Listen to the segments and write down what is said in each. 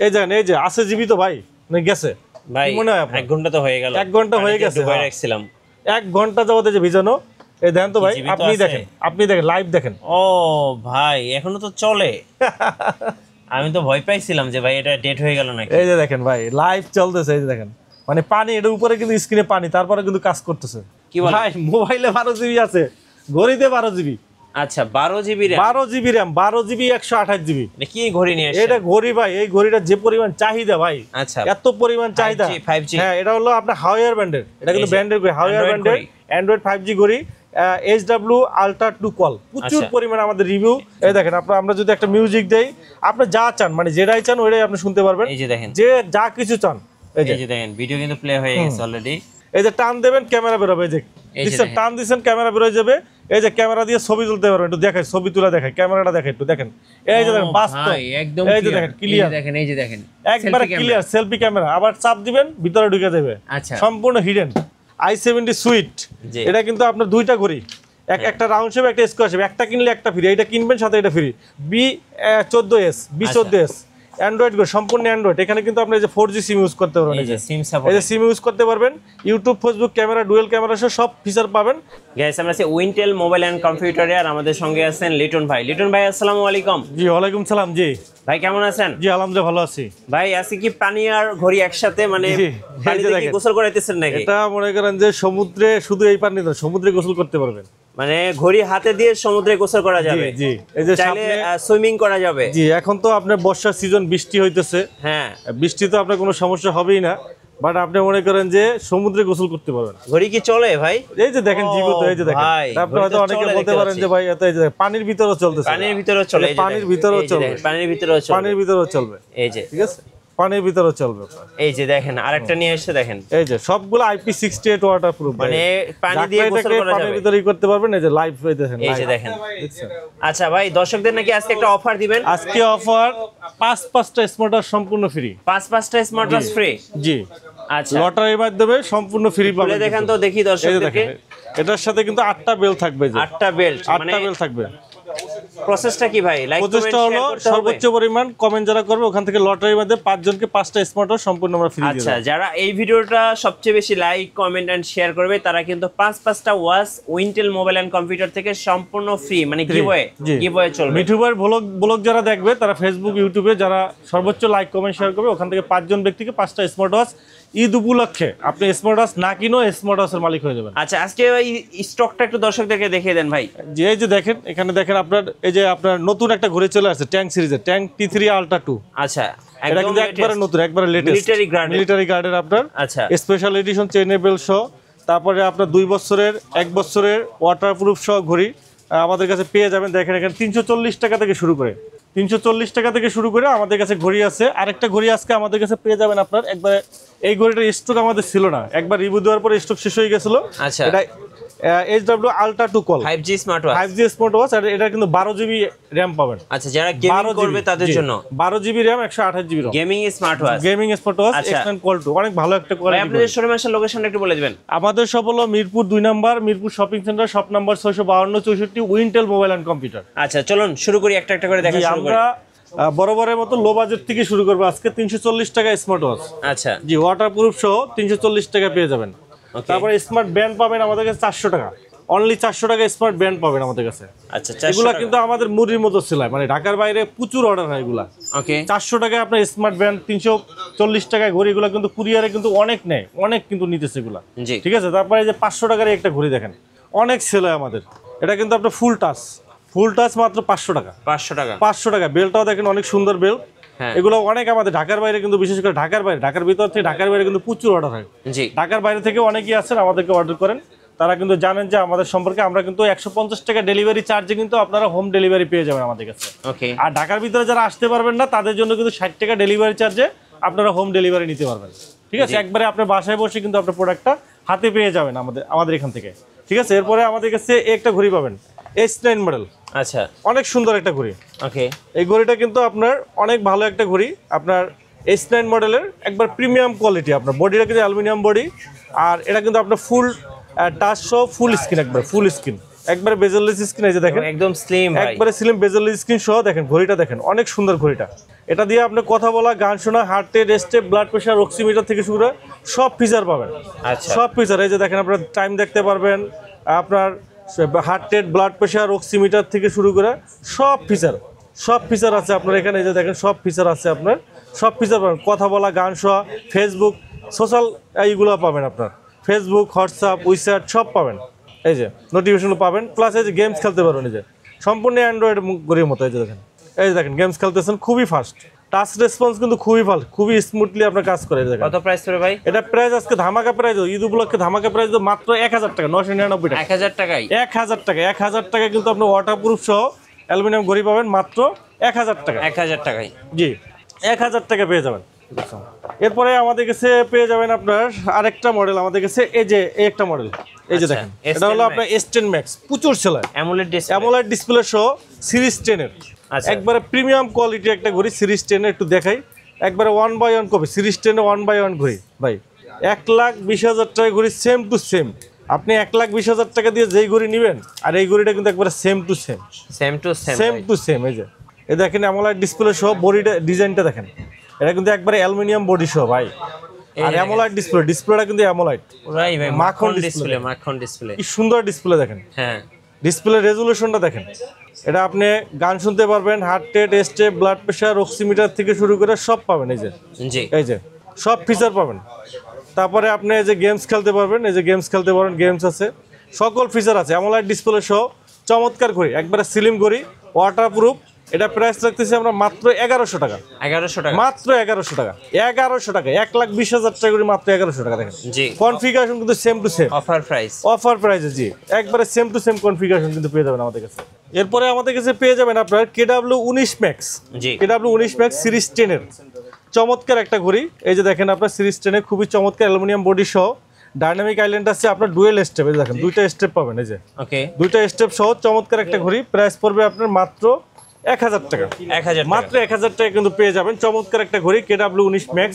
এই জানেন এই যে আছে জীবিত ভাই নাকি গেছে ভাই মনে হয় 1 ঘন্টা তো হয়ে গেল 1 ঘন্টা হয়ে গেছে ডুবাই রাখছিলাম 1 ঘন্টা যাবত যে ভিজানো এই দেখেন তো ভাই আপনি দেখেন লাইভ দেখেন ও ভাই এখনো তো চলে আমি তো ভয় পাইছিলাম যে ভাই এটা ডেট হয়ে গেল নাকি এই যে দেখেন ভাই লাইভ চলতেছে এই যে দেখেন মানে পানি এর উপরে কিন্তু স্ক্রিনে পানি তারপরে কিন্তু কাজ করতেছে কি বল ভাই মোবাইলে 12 জিবি আছে ঘড়িতে 12 জিবি আচ্ছা 12 GB RAM 12 GB RAM 12 GB 128 GB এটা কি ঘড়ি নিয়ে আসছে এটা ঘড়ি ভাই এই ঘড়িটা যে পরিমাণ চাহিদা ভাই আচ্ছা এত পরিমাণ চাহিদা 5G হ্যাঁ এটা হলো আপনার হাওয়ার ব্র্যান্ডের এটা কিন্তু ব্র্যান্ডের ঘড়ি হাওয়ার ব্র্যান্ডের অ্যান্ড্রয়েড 5G ঘড়ি HW Ultra 2 কল প্রচুর পরিমাণ আমাদের রিভিউ এই দেখেন আমরা যদি একটা মিউজিক দেই আপনি যা চান মানে যেটাই চান ওইটাই আপনি শুনতে পারবেন এই যে দেখেন যে যা কিছু চান এই যে দেখেন ভিডিও কিন্তু প্লে হয়ে গেছে অলরেডি এই যে টান দেবেন ক্যামেরা বের হবে এই যে দিচ্ছেন টান দিচ্ছেন ক্যামেরা বের হয়ে যাবে এই যে ক্যামেরা দিয়ে ছবি তুলতে পারবেন একটু দেখাই ছবি তুলে দেখাই ক্যামেরাটা দেখাই একটু দেখেন এই যে দেখেন বাস্তব একদম এই যে দেখেন ক্লিয়ার দেখেন এই যে দেখেন একবারে ক্লিয়ার সেলফি ক্যামেরা আবার চাপ দিবেন ভিতরে ঢুকে যাবে আচ্ছা সম্পূর্ণ হিডেন i70 সুইট এটা কিন্তু আপনার দুইটা ঘড়ি একটা রাউন্ড শেপ একটা স্কয়ার শেপ একটা কিনলে একটা ফ্রি এটা কিনবেন সাথে এটা ফ্রি B14s B14s অ্যান্ড্রয়েড গো সম্পূর্ণ অ্যান্ড্রয়েড এখানে কিন্তু আপনি যে 4G সিম ইউজ করতে পারবেন এই যে সিম সাপোর্ট এই যে সিম ইউজ করতে পারবেন YouTube Facebook camera dual camera সব ফিচার পাবেন গাইস আমরা আছি উইন্টেল মোবাইল এন্ড কম্পিউটারে আর আমাদের সঙ্গে আছেন লিটন ভাই আসসালামু আলাইকুম জি ওয়ালাইকুম সালাম জি ভাই কেমন আছেন জি আলহামদুলিল্লাহ ভালো আছি ভাই আজকে কি পানি আর ঘড়ি একসাথে মানে পানিতে কি গোসল করাইতেছেন নাকি এটা মনে করেন যে সমুদ্রে শুধু এই পানি না সমুদ্রে গোসল করতে পারবেন মানে ঘড়ি হাতে দিয়ে সমুদ্রে গোসল করা যাবে জি এই যে চাইলে সুইমিং করা যাবে জি এখন তো আপনার বর্ষার সিজন বৃষ্টি হইতেছে হ্যাঁ বৃষ্টি তো আপনার কোনো সমস্যা হবেই না বাট আপনি মনে করেন যে সমুদ্রে গোসল করতে পারবেন ঘড়ি কি চলে ভাই এই যে দেখেন জীবিত এই যে দেখেন আপনি হয়তো অনেকে বলতে পারেন যে ভাই এত এই যে পানির ভিতরেও চলতেছে পানির ভিতরেও চলে পানির ভিতরেও চলবে পানির ভিতরেও চলবে পানির ভিতরেও চলবে এই যে ঠিক আছে পানির ভিতরেও চলবে এই যে দেখেন আরেকটা নিয়ে এসে দেখেন এই যে সবগুলো IP68 ওয়াটারপ্রুফ মানে পানি দিয়ে গোসল করা যাবে পানির ভিতরেই করতে পারবেন এই যে লাইভ এই দেখেন এই যে দেখেন আচ্ছা ভাই দর্শকদের নাকি আজকে একটা অফার দিবেন আজকে অফার 5টা স্মার্ট ওয়াচ সম্পূর্ণ ফ্রি 5টা স্মার্ট ওয়াচ ফ্রি জি আচ্ছা লটারির মাধ্যমে সম্পূর্ণ ফ্রি পাবেন দেখেন তো দেখি দর্শকদেরকে এটার সাথে কিন্তু 8টা বেল থাকবে যে 8টা বেল্ট মানে 8টা বেল থাকবে প্রসেসটা কি ভাই লাইক প্রসেসটা হলো সর্বোচ্চ পরিমাণ কমেন্ট যারা করবে ওখান থেকে লটারির মধ্যে 5 জনকে 5টা স্মার্ট ওয়াচ সম্পূর্ণ আমরা ফ্রি দিব আচ্ছা যারা এই ভিডিওটা সবচেয়ে বেশি লাইক কমেন্ট এন্ড শেয়ার করবে তারা কিন্তু 5টা watch Wintel mobile and computer থেকে সম্পূর্ণ ফ্রি মানে গিভওয়ে চলবে মিঠুবার ব্লগ যারা দেখবে তারা ফেসবুক ইউটিউবে যারা সর্বোচ্চ লাইক কমেন্ট শেয়ার করবে ওখান থেকে 5 জন ব্যক্তিকে 5টা স্মার্ট ওয়াচ ঈদ উপলক্ষে আপনি স্মার্ট ওয়াচ না কিনো স্মার্ট ওয়াচের মালিক হয়ে যাবেন আচ্ছা আজকে এই স্টকটা একটু দর্শকদেরকে দেখিয়ে দেন ভাই যে এই যে দেখেন এখানে দেখেন আপনার এই যে আপনার নতুন একটা ঘড়ি চলে আসছে ট্যাঙ্ক সিরিজের ট্যাঙ্ক T3 Ultra 2 আচ্ছা এটা কিন্তু একবারে নতুন একবারে লেটেস্ট মিলিটারি গার্ডের আপনার আচ্ছা স্পেশাল এডিশন চেইনেবল সহ তারপরে আপনার 2 বছরের 1 বছরের ওয়াটারপ্রুফ সহ ঘড়ি আমাদের কাছে পেয়ে যাবেন দেখেন এখানে 340 টাকা থেকে শুরু করে 340 টাকা থেকে শুরু করে আমাদের কাছে ঘড়ি আছে আরেকটা ঘড়ি আজকে আমাদের কাছে পেয়ে যাবেন আপনার একবারে এই ঘড়িটার স্টক আমাদের ছিল না একবার রিভিউ দেওয়ার পরে স্টক শেষ হয়ে গেছিল আচ্ছা এটা HW Ultra 2 call 5G smart watch 5G smart watch আর এটা কিন্তু 12GB RAM পাবেন আচ্ছা যারা গেমিং করবে তাদের জন্য 12GB RAM 128GB ROM gaming smart watch gaming smart watch extend call 2 অনেক ভালো একটা কোয়ালিটি আপনাদের শোরুমের লোকেশনটা একটু বলে দিবেন আমাদের সব হলো Mirpur 2 number Mirpur shopping centre shop number 652 64 Wintel mobile and computer আচ্ছা চলুন শুরু করি একটা একটা করে দেখা শুরু করি আমরা বরাবরের মতো লো বাজেট থেকে শুরু করব আজকে 340 টাকা স্মার্ট ওয়াচ আচ্ছা জি ওয়াটারপ্রুফ সহ 340 টাকা পেয়ে যাবেন তারপরে স্মার্ট ব্যান্ড পাবেন আমাদের কাছে 400 টাকা অনলি 400 টাকা স্মার্ট ব্যান্ড পাবেন আমাদের কাছে আচ্ছা এগুলো কিন্তু আমাদের মুড়ির মতো সেলাই মানে ঢাকার বাইরে প্রচুর অর্ডার হয় এগুলা ওকে 400 টাকায় আপনার স্মার্ট ব্যান্ড 340 টাকায় ঘড়ি এগুলো কিন্তু কুরিয়ারে কিন্তু অনেক নেয় অনেক কিন্তু নিতেছে এগুলা ঠিক আছে তারপরে এই যে 500 টাকার একটা ঘড়ি দেখেন অনেক সেল হয় আমাদের এটা কিন্তু আপনার ফুল টাচ মাত্র 500 টাকা 500 টাকা বেলটাও দেখেন অনেক সুন্দর বেল এগুলো অনেক আমাদের ঢাকার বাইরে কিন্তু বিশেষ করে ঢাকার বাইরে ঢাকার ভিতর থেকে ঢাকার বাইরে কিন্তু প্রচুর অর্ডার হয় ঢাকার বাইরে থেকে অনেকেই আছেন আমাদেরকে অর্ডার করেন তারা কিন্তু জানেন যে আমাদের সম্পর্কে আমরা কিন্তু 150 টাকা ডেলিভারি চার্জে কিন্তু আপনারা হোম ডেলিভারি পেয়ে যাবেন আমাদের কাছে আর ঢাকার ভিতরে যারা আসতে পারবেন না তাদের জন্য কিন্তু 60 টাকা ডেলিভারি চার্জে আপনারা হোম ডেলিভারি নিতে পারবেন ঠিক আছে একবারে আপনার বাসায় বসে কিন্তু আপনার প্রোডাক্টটা হাতে পেয়ে যাবেন আমাদের এখান থেকে ঠিক আছে এরপরে আমাদের কাছে একটা ঘড়ি পাবেন S9 মডেল আচ্ছা অনেক সুন্দর একটা ঘড়ি ওকে এই ঘড়িটা কিন্তু আপনার অনেক ভালো একটা ঘড়ি আপনার S9 মডেলের একবার প্রিমিয়াম কোয়ালিটি আপনার বডিটা কিন্তু অ্যালুমিনিয়াম বডি আর এটা কিন্তু আপনার ফুল টাচ সহ ফুল স্ক্রিন একবার ফুল স্ক্রিন একবারে বেজেললেস স্ক্রিন, এই যে দেখেন একদম স্লিম ভাই, একবারে স্লিম বেজেললেস স্ক্রিন সহ দেখেন ঘড়িটা দেখেন অনেক সুন্দর ঘড়িটা। এটা দিয়ে আপনি কথা বলা, গান শোনা, heart rate, step, blood pressure, oximeter থেকে শুরু করে সব ফিচার পাবেন। আচ্ছা সব ফিচার, এই যে দেখেন আপনার টাইম দেখতে পারবেন, আপনার heart rate, blood pressure, oximeter থেকে শুরু করে সব ফিচার আছে আপনার এখানে। এই যে দেখেন সব ফিচার আছে আপনার, সব ফিচার পাবেন, কথা বলা, গান শোয়া, ফেসবুক, সোশ্যাল এইগুলো পাবেন আপনার, ফেসবুক, হোয়াটসঅ্যাপ, উইচ্যাট সব পাবেন। এই যে নোটিফিকেশনও পাবেন, প্লাস এই যে গেমস খেলতে পারবেন, এই যে সম্পূর্ণ অ্যান্ড্রয়েড ঘড়ির মতো। এই যে দেখেন, এই যে দেখেন গেমস খেলতেছেন, খুবই ফাস্ট, টাচ রেসপন্স কিন্তু খুবই ভালো, খুবই স্মুথলি আপনার কাজ করে। দেখেন কত প্রাইস পড়বে ভাই? এটা প্রাইস আজকে ধামাকা প্রাইস, ঈদ উপলক্ষে ধামাকা প্রাইস মাত্র 1000 টাকা, 999 টাকা। 1000 টাকায় 1000 টাকা, 1000 টাকা কিন্তু আপনি ওয়াটারপ্রুফ সহ অ্যালুমিনিয়াম ঘড়ি পাবেন মাত্র 1000 টাকা। 1000 টাকায় জি 1000 টাকা পেয়ে যাবেন। এরপরে আমাদের কাছে পেয়ে যাবেন আপনার আরেকটা মডেল, আমাদের কাছে এই যে একটা মডেল, এই যে দেখেন এটা হলো আপনার S10 Max, প্রচুর সেলার, অ্যামোলেড ডিসপ্লে সহ সিরিজ 10 এর একবারে প্রিমিয়াম কোয়ালিটি একটা ঘড়ি। সিরিজ 10 একটু দেখাই, একবারে 1/1 কপি সিরিজ 10 এর 1/1 ঘড়ি ভাই, 1,20,000 টাকা ঘড়ি, সেম টু সেম। আপনি 1,20,000 টাকা দিয়ে যেই ঘড়ি নেবেন আর এই ঘড়িটা কিন্তু একবারে সেম টু সেম। এই যে এই দেখেন অ্যামোলেড ডিসপ্লে সহ বডিটা, ডিজাইনটা দেখেন, এটা কিন্তু একবারে অ্যালুমিনিয়াম বডি সহ ভাই। আর অ্যামোলেড ডিসপ্লেটা কিন্তু অ্যামোলেড, ভাই ভাই মাখন ডিসপ্লে, কি সুন্দর ডিসপ্লে দেখেন। হ্যাঁ, ডিসপ্লে রেজোলিউশনটা দেখেন। এটা আপনি গান শুনতে পারবেন, heart rate, step, blood pressure, oximeter থেকে শুরু করে সব পাবেন। এই যে এই যে সব ফিচার পাবেন। তারপরে আপনি এই যে গেমস খেলতে পারবেন, এই যে গেমস খেলতে পারেন, গেমস আছে, সকল ফিচার আছে। অ্যামোলেড ডিসপ্লে সহ চমৎকার ঘড়ি, একবারে স্লিম ঘড়ি, ওয়াটারপ্রুফ। এটা প্রাইস রাখতেছি আমরা মাত্র 1100 টাকা। 1100 টাকা, মাত্র 1100 টাকা, 1100 টাকা, 1,20,000 টাকা করে মাত্র 1100 টাকা। দেখেন কনফিগারেশন কিন্তু সেম টু সেম, অফার প্রাইসে। জি একবারে সেম টু সেম কনফিগারেশন কিন্তু পেয়ে যাবেন আমাদের কাছে। এরপরে আমাদের কাছে পেয়ে যাবেন আপনার KW19 Max, KW19 Max series 10 এর চমৎকার একটা ঘড়ি। এই যে দেখেন আপনার সিরিজ 10 এর খুবই চমৎকার অ্যালুমিনিয়াম বডি সহ, ডাইনামিক আইল্যান্ড আছে আপনার, ডুয়েল স্টেপ, এই দেখেন দুইটা স্টেপ পাবেন। এই যে দুইটা স্টেপ সহ চমৎকার একটা ঘড়ি। প্রাইস পড়বে আপনার মাত্র 1000 টাকা, মাত্র 1000 টাকা কিন্তু পেয়ে যাবেন চমৎকার একটা ঘড়ি KW19 Max,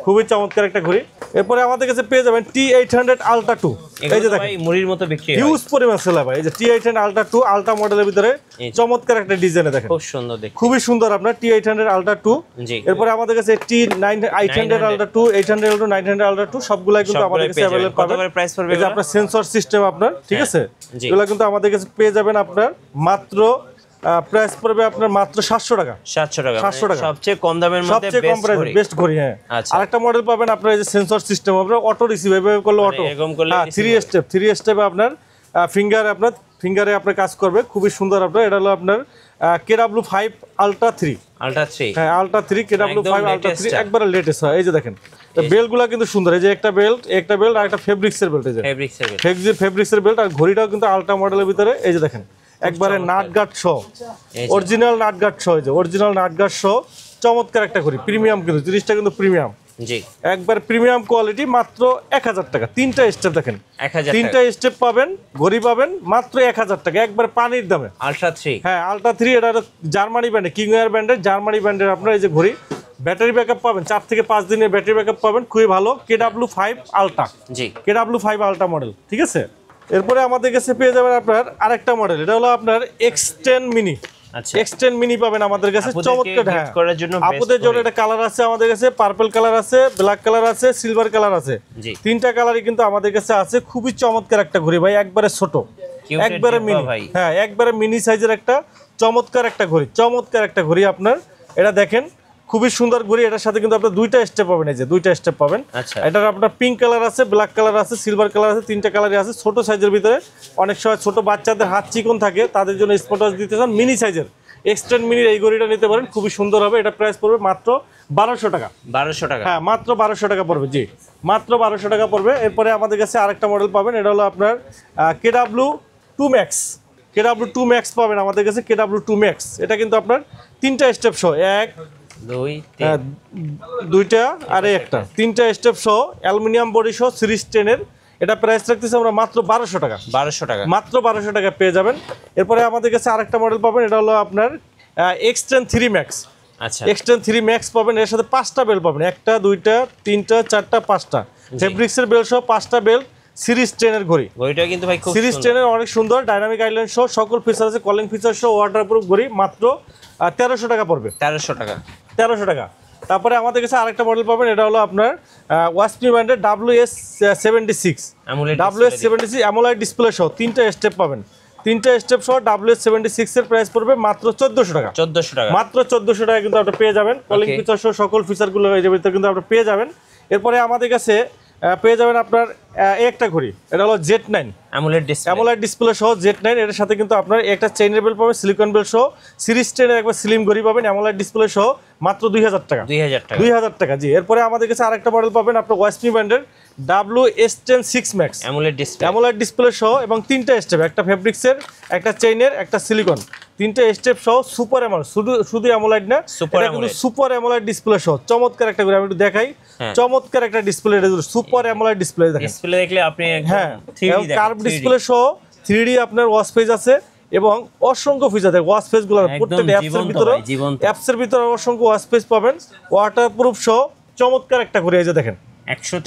খুবই চমৎকার একটা ঘড়ি। এরপরে আমাদের কাছে পেয়ে যাবেন T800 Ultra 2, এই যে দেখেন মুড়ির মতো বিক্রি, হিউজ পরিমাণ সেল হয় ভাই। এই যে T800 Ultra 2 আলট্রা মডেলের ভিতরে চমৎকার একটা ডিজাইনে দেখেন, খুব সুন্দর দেখতে, খুবই সুন্দর আপনার T800 Ultra 2। এরপরে আমাদের কাছে T800 Ultra 2, 800 Ultra 900 Ultra 2 সবগুলাই কিন্তু আমাদের কাছে अवेलेबल পাবেন। প্রাইস পড়বে, এই যে আপনার সেন্সর সিস্টেম আপনার, ঠিক আছে, এগুলো কিন্তু আমাদের কাছে পেয়ে যাবেন আপনার মাত্র প্রাইস পড়বে আপনার মাত্র 700 টাকা। 700 টাকা সবচেয়ে কম দামের মধ্যে, সবচেয়ে কম প্রাইস বেস্ট ঘড়ি। হ্যাঁ, আরেকটা মডেল পাবেন আপনার, এই যে সেন্সর সিস্টেম আপনার, অটো রিসিভ, এভাবে করলে অটো, হ্যাঁ 3 স্টেপে আপনার ফিঙ্গারে আপনার কাজ করবে, খুবই সুন্দর আপনার। এটা হলো আপনার KW5 Ultra 3, হ্যাঁ Ultra 3, KW5 Ultra 3 একবারে লেটেস্ট হয়। এই যে দেখেন বেল্টগুলো কিন্তু সুন্দর, এই যে একটা বেল্ট আর একটা ফেব্রিক্সের বেল্ট, এই যে ফেব্রিক্সের বেল্ট। আর ঘড়িটাও কিন্তু আলট্রা মডেলের ভিতরে, এই যে দেখেন একবারে নাটগার্ড সহ, অরিজিনাল নাটগার্ড সহ, এই যে অরিজিনাল নাটগার্ড সহ চমৎকার একটা ঘড়ি, প্রিমিয়াম কিন্তু জিনিসটা কিন্তু প্রিমিয়াম, একবার প্রিমিয়াম কোয়ালিটি, মাত্র 1000 টাকা। তিনটা স্টেপ দেখেন, তিনটা স্টেপ পাবেন, ঘড়ি পাবেন মাত্র 1000 টাকা, একবার পানির দামে। Ultra 3, হ্যাঁ Ultra 3, এটা জার্মানি ব্র্যান্ডের, কিংওয়্যার ব্র্যান্ডের, জার্মানি ব্র্যান্ডের আপনার এই যে ঘড়ি। ব্যাটারি ব্যাকআপ পাবেন 4 থেকে 5 দিনের ব্যাটারি ব্যাকআপ পাবেন, খুবই ভালো। KW5 Ultra, KW5 Ultra model, ঠিক আছে। এরপরে আমাদের কাছে পেয়ে যাবেন আপনার আরেকটা মডেল, এটা হলো আপনার X10 Mini, X10 Mini পাবেন আমাদের কাছে চমৎকার। হ্যাঁ, আপুদের জন্য এটা কালার আছে আমাদের কাছে, পার্পল কালার আছে, ব্ল্যাক কালার আছে, সিলভার কালার আছে, তিনটা কালারই কিন্তু আমাদের কাছে আছে। খুবই চমৎকার একটা ঘড়ি ভাই, একবারে ছোট, একবারে মিনি, হ্যাঁ একবারে মিনি সাইজের একটা চমৎকার একটা ঘড়ি আপনার। এটা দেখেন খুবই সুন্দর ঘড়ি, এটার সাথে কিন্তু আপনার দুইটা স্টেপ পাবেন, এই যে দুইটা স্টেপ পাবেন। এটার আপনার পিঙ্ক কালার আছে, ব্ল্যাক কালার আছে, সিলভার কালার আছে, তিনটা কালারই আছে। ছোট সাইজের ভিতরে, অনেক সময় ছোট বাচ্চাদের হাত চিকন থাকে, তাদের জন্য স্পট ওয়াচ দিতে চান, মিনি সাইজের X10 Mini এই ঘড়িটা নিতে পারেন, খুবই সুন্দর হবে। এটা প্রাইস পড়বে মাত্র 1200 টাকা। 1200 টাকা, হ্যাঁ মাত্র 1200 টাকা পড়বে, জি মাত্র 1200 টাকা পড়বে। এরপরে আমাদের কাছে আরেকটা মডেল পাবেন, এটা হলো আপনার KW2 Max, KW2 Max পাবেন আমাদের কাছে, KW2 Max। এটা কিন্তু আপনার তিনটা স্টেপ সহ, 1 2টা আর একটা, তিনটা স্টেপ সহ অ্যালুমিনিয়াম বডি সহ সিরিজ 10 এর। এটা প্রাইস রাখতেছি আমরা মাত্র 1200 টাকা, মাত্র 1200 টাকা পেয়ে যাবেন। এরপরে আমাদের কাছে আরেকটা মডেল পাবেন, এটা হলো আপনার X10 3 Max, X10 3 Max পাবেন। এর সাথে 5টা বেল্ট পাবেন, 1টা 2টা 3টা 4টা 5টা ফেব্রিক্সের বেল্ট সহ 5টা বেল্ট, সিরিজ 10 এর ঘড়ি। ঘড়িটা কিন্তু ভাই খুব সিরিজ 10 এর অনেক সুন্দর, ডাইনামিক আইল্যান্ড সহ সকল ফিচার আছে, কলিং ফিচার সহ ওয়াটারপ্রুফ ঘড়ি, মাত্র 1300 টাকা পড়বে। 1300 টাকা, 1300 টাকা। তারপরে আমাদের কাছে আরেকটা মডেল পাবেন, এটা হলো আপনার ওয়াসপি ব্র্যান্ডের WS76 WS76 অ্যামোলাইড ডিসপ্লে সহ 3টা স্টেপ পাবেন। 3টা স্টেপ সহ WS76 এর প্রাইস পড়বে মাত্র 1400 টাকা। 1400 টাকা, মাত্র 1400 টাকা কিন্তু আপনি পেয়ে যাবেন। কলিং ফিচার সহ সকল ফিচারগুলো এই ভিতরে কিন্তু আপনি পেয়ে যাবেন। এরপরে আমাদের কাছে পেয়ে যাবেন আপনার একটা ঘড়ি, এটা হলো Z9 অ্যামোলাইড ডিসপ্লে সহ Z9। এর সাথে কিন্তু আপনার একটা চেইনের বেল্ট পাবেন, সিলিকন বেল্ট সহ, সিরিজ 10 এর একবার স্লিম ঘড়ি পাবেন অ্যামোলাইড ডিসপ্লে সহ, মাত্র 2000 টাকা। 2000 টাকা, জি। এরপরে আমাদের কাছে আরেকটা মডেল পাবেন আপনার ওয়াসপি ব্র্যান্ডের WS10 6 Max অ্যামোলাইড ডিসপ্লে সহ এবং 3টা স্টেপ, একটা ফেব্রিক্সের, একটা চেইনের, একটা সিলিকন, 3টা স্টেপ সহ সুপার অ্যামোলাইড, শুধু অ্যামোলাইড না, এটা কিন্তু সুপার অ্যামোলাইড ডিসপ্লে সহ চমৎকার একটা ঘড়ি। আমি একটু দেখাই, চমৎকার একটা ডিসপ্লে, সুপার অ্যামোলাইড ডিসপ্লে দেখেন। ডিসপ্লে দেখলে আপনি হ্যাঁ, কার্ভ ডিসপ্লে সহ 3D আপনার ওয়াচ পেজ আছে এবং অসংখ্য ফিচার থাকে। ওয়াচ পেজ গুলো প্রত্যেকটা অ্যাপসের ভিতরে অসংখ্য ওয়াচ পেজ পাবেন, ওয়াটারপ্রুফ সহ চমৎকার একটা ঘড়ি। এই যে দেখেন,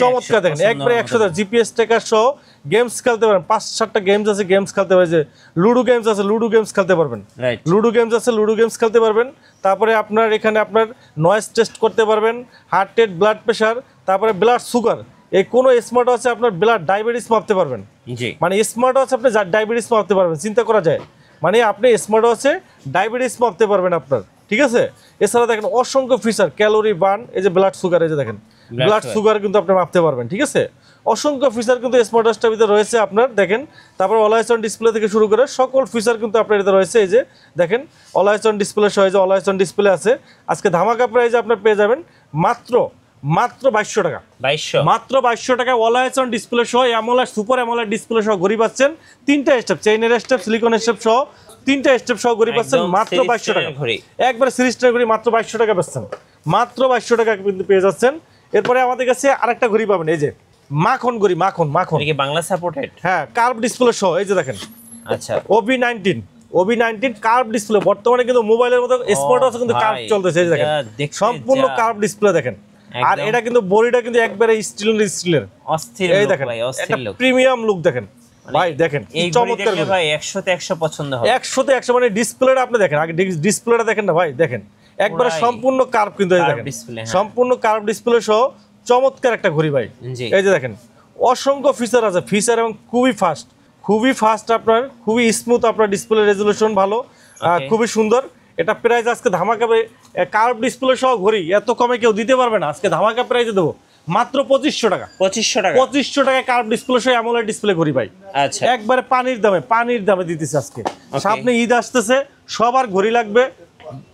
চমৎকার দেখেন, একবারে 100 জিপিএস ট্র্যাকার সহ গেমস খেলতে পারেন। 5-7টা গেমস আছে, গেমস খেলতে পারেন। যে লুডো গেমস আছে, লুডো গেমস খেলতে পারবেন। লুডো গেমস আছে, লুডো গেমস খেলতে পারবেন। তারপরে আপনার এখানে আপনার নয়েজ টেস্ট করতে পারবেন, হার্ট রেট, ব্লাড প্রেশার, তারপরে ব্লাড সুগার। এই কোনো স্মার্ট ওয়াচে আপনার ব্লাড ডায়াবেটিস মাপতে পারবেন। মানে স্মার্ট ওয়াচে আপনি ডায়াবেটিস মাপতে পারবেন, চিন্তা করা যায়। মানে আপনি স্মার্ট ওয়াচে ডায়াবেটিস মাপতে পারবেন আপনার, ঠিক আছে। এছাড়া দেখেন অসংখ্য ফিচার, ক্যালোরি বার্ন, এই যে ব্লাড সুগার, এই যে দেখেন ব্লাড সুগার কিন্তু আপনি মাপতে পারবেন, ঠিক আছে। অসংখ্য ফিচার কিন্তু স্মার্ট ওয়াচটার ভিতরে রয়েছে আপনার, দেখেন। তারপর অলওয়েজ অন ডিসপ্লে থেকে শুরু করে সকল ফিচার কিন্তু আপনার এতে রয়েছে। এই যে দেখেন অলওয়েজ অন ডিসপ্লে সহ, যে অলওয়েজ অন ডিসপ্লে আছে। আজকে ধামাকা প্রাইসে আপনার পেয়ে যাবেন মাত্র 2200 টাকা। মাত্র 2200 টাকা অলওয়েজ অন ডিসপ্লে সহ অ্যামোলাইড, সুপার অ্যামোলাইড ডিসপ্লে সহ ঘড়ি পাচ্ছেন। 3টা স্টেপ, চেইনের স্টেপ, সিলিকন স্টেপ সহ 3টা স্টেপ সহ ঘড়ি পাচ্ছেন মাত্র 2200 টাকা। একবার সিরিজ 10 ঘড়ি মাত্র 2200 টাকা পাচ্ছেন, মাত্র 2200 টাকা কিন্তু পেয়ে যাচ্ছেন। এরপরে আমাদের কাছে আরেকটা ঘড়ি পাবেন, এই যে মাখন ঘড়ি, মাখন বাংলা সাপোর্টেড, হ্যাঁ, কার্ভ ডিসপ্লে সহ। এই যে দেখেন, আচ্ছা, OB19 কার্ভ ডিসপ্লে। বর্তমানে কিন্তু মোবাইলের মতো স্মার্ট ওয়াচ কিন্তু কার্ভ চলতেছে। এই যে দেখেন, সম্পূর্ণ কার্ভ ডিসপ্লে দেখেন। আর এটা কিন্তু বডিটা কিন্তু একবারে স্টিলের অস্থির, এই দেখেন, একটা প্রিমিয়াম লুক দেখেন ভাই। দেখেন এই ঘড়িটা ভাই 100 তে 100 পছন্দ হবে, 100 তে 100। মানে ডিসপ্লেটা আপনি দেখেন, আগে ডিসপ্লেটা দেখেন না ভাই, দেখেন একবারে সম্পূর্ণ কার্ভ কিন্তু। এই দেখেন সম্পূর্ণ কার্ভ ডিসপ্লে সহ চমৎকার একটা ঘড়ি ভাই। এই যে দেখেন অসংখ্য ফিচার আছে, ফিচার এবং খুবই ফাস্ট আপনার, খুবই স্মুথ আপনার, ডিসপ্লে রেজুলেশন ভালো, খুবই সুন্দর। এটা প্রাইস আজকে ধামাকা, কার্ভ ডিসপ্লে সহ ঘড়ি এত কমে কেউ দিতে পারবে না। আজকে ধামাকা প্রাইসে দেবো মাত্র 2500 টাকা। 2500 টাকায় কার্ভ ডিসপ্লে সহ অ্যামোলেড ডিসপ্লে ঘড়ি ভাই। আচ্ছা, একবারে পানির দামে দিতেছে আজকে। সামনে ঈদ আসতেছে, সবার ঘড়ি লাগবে,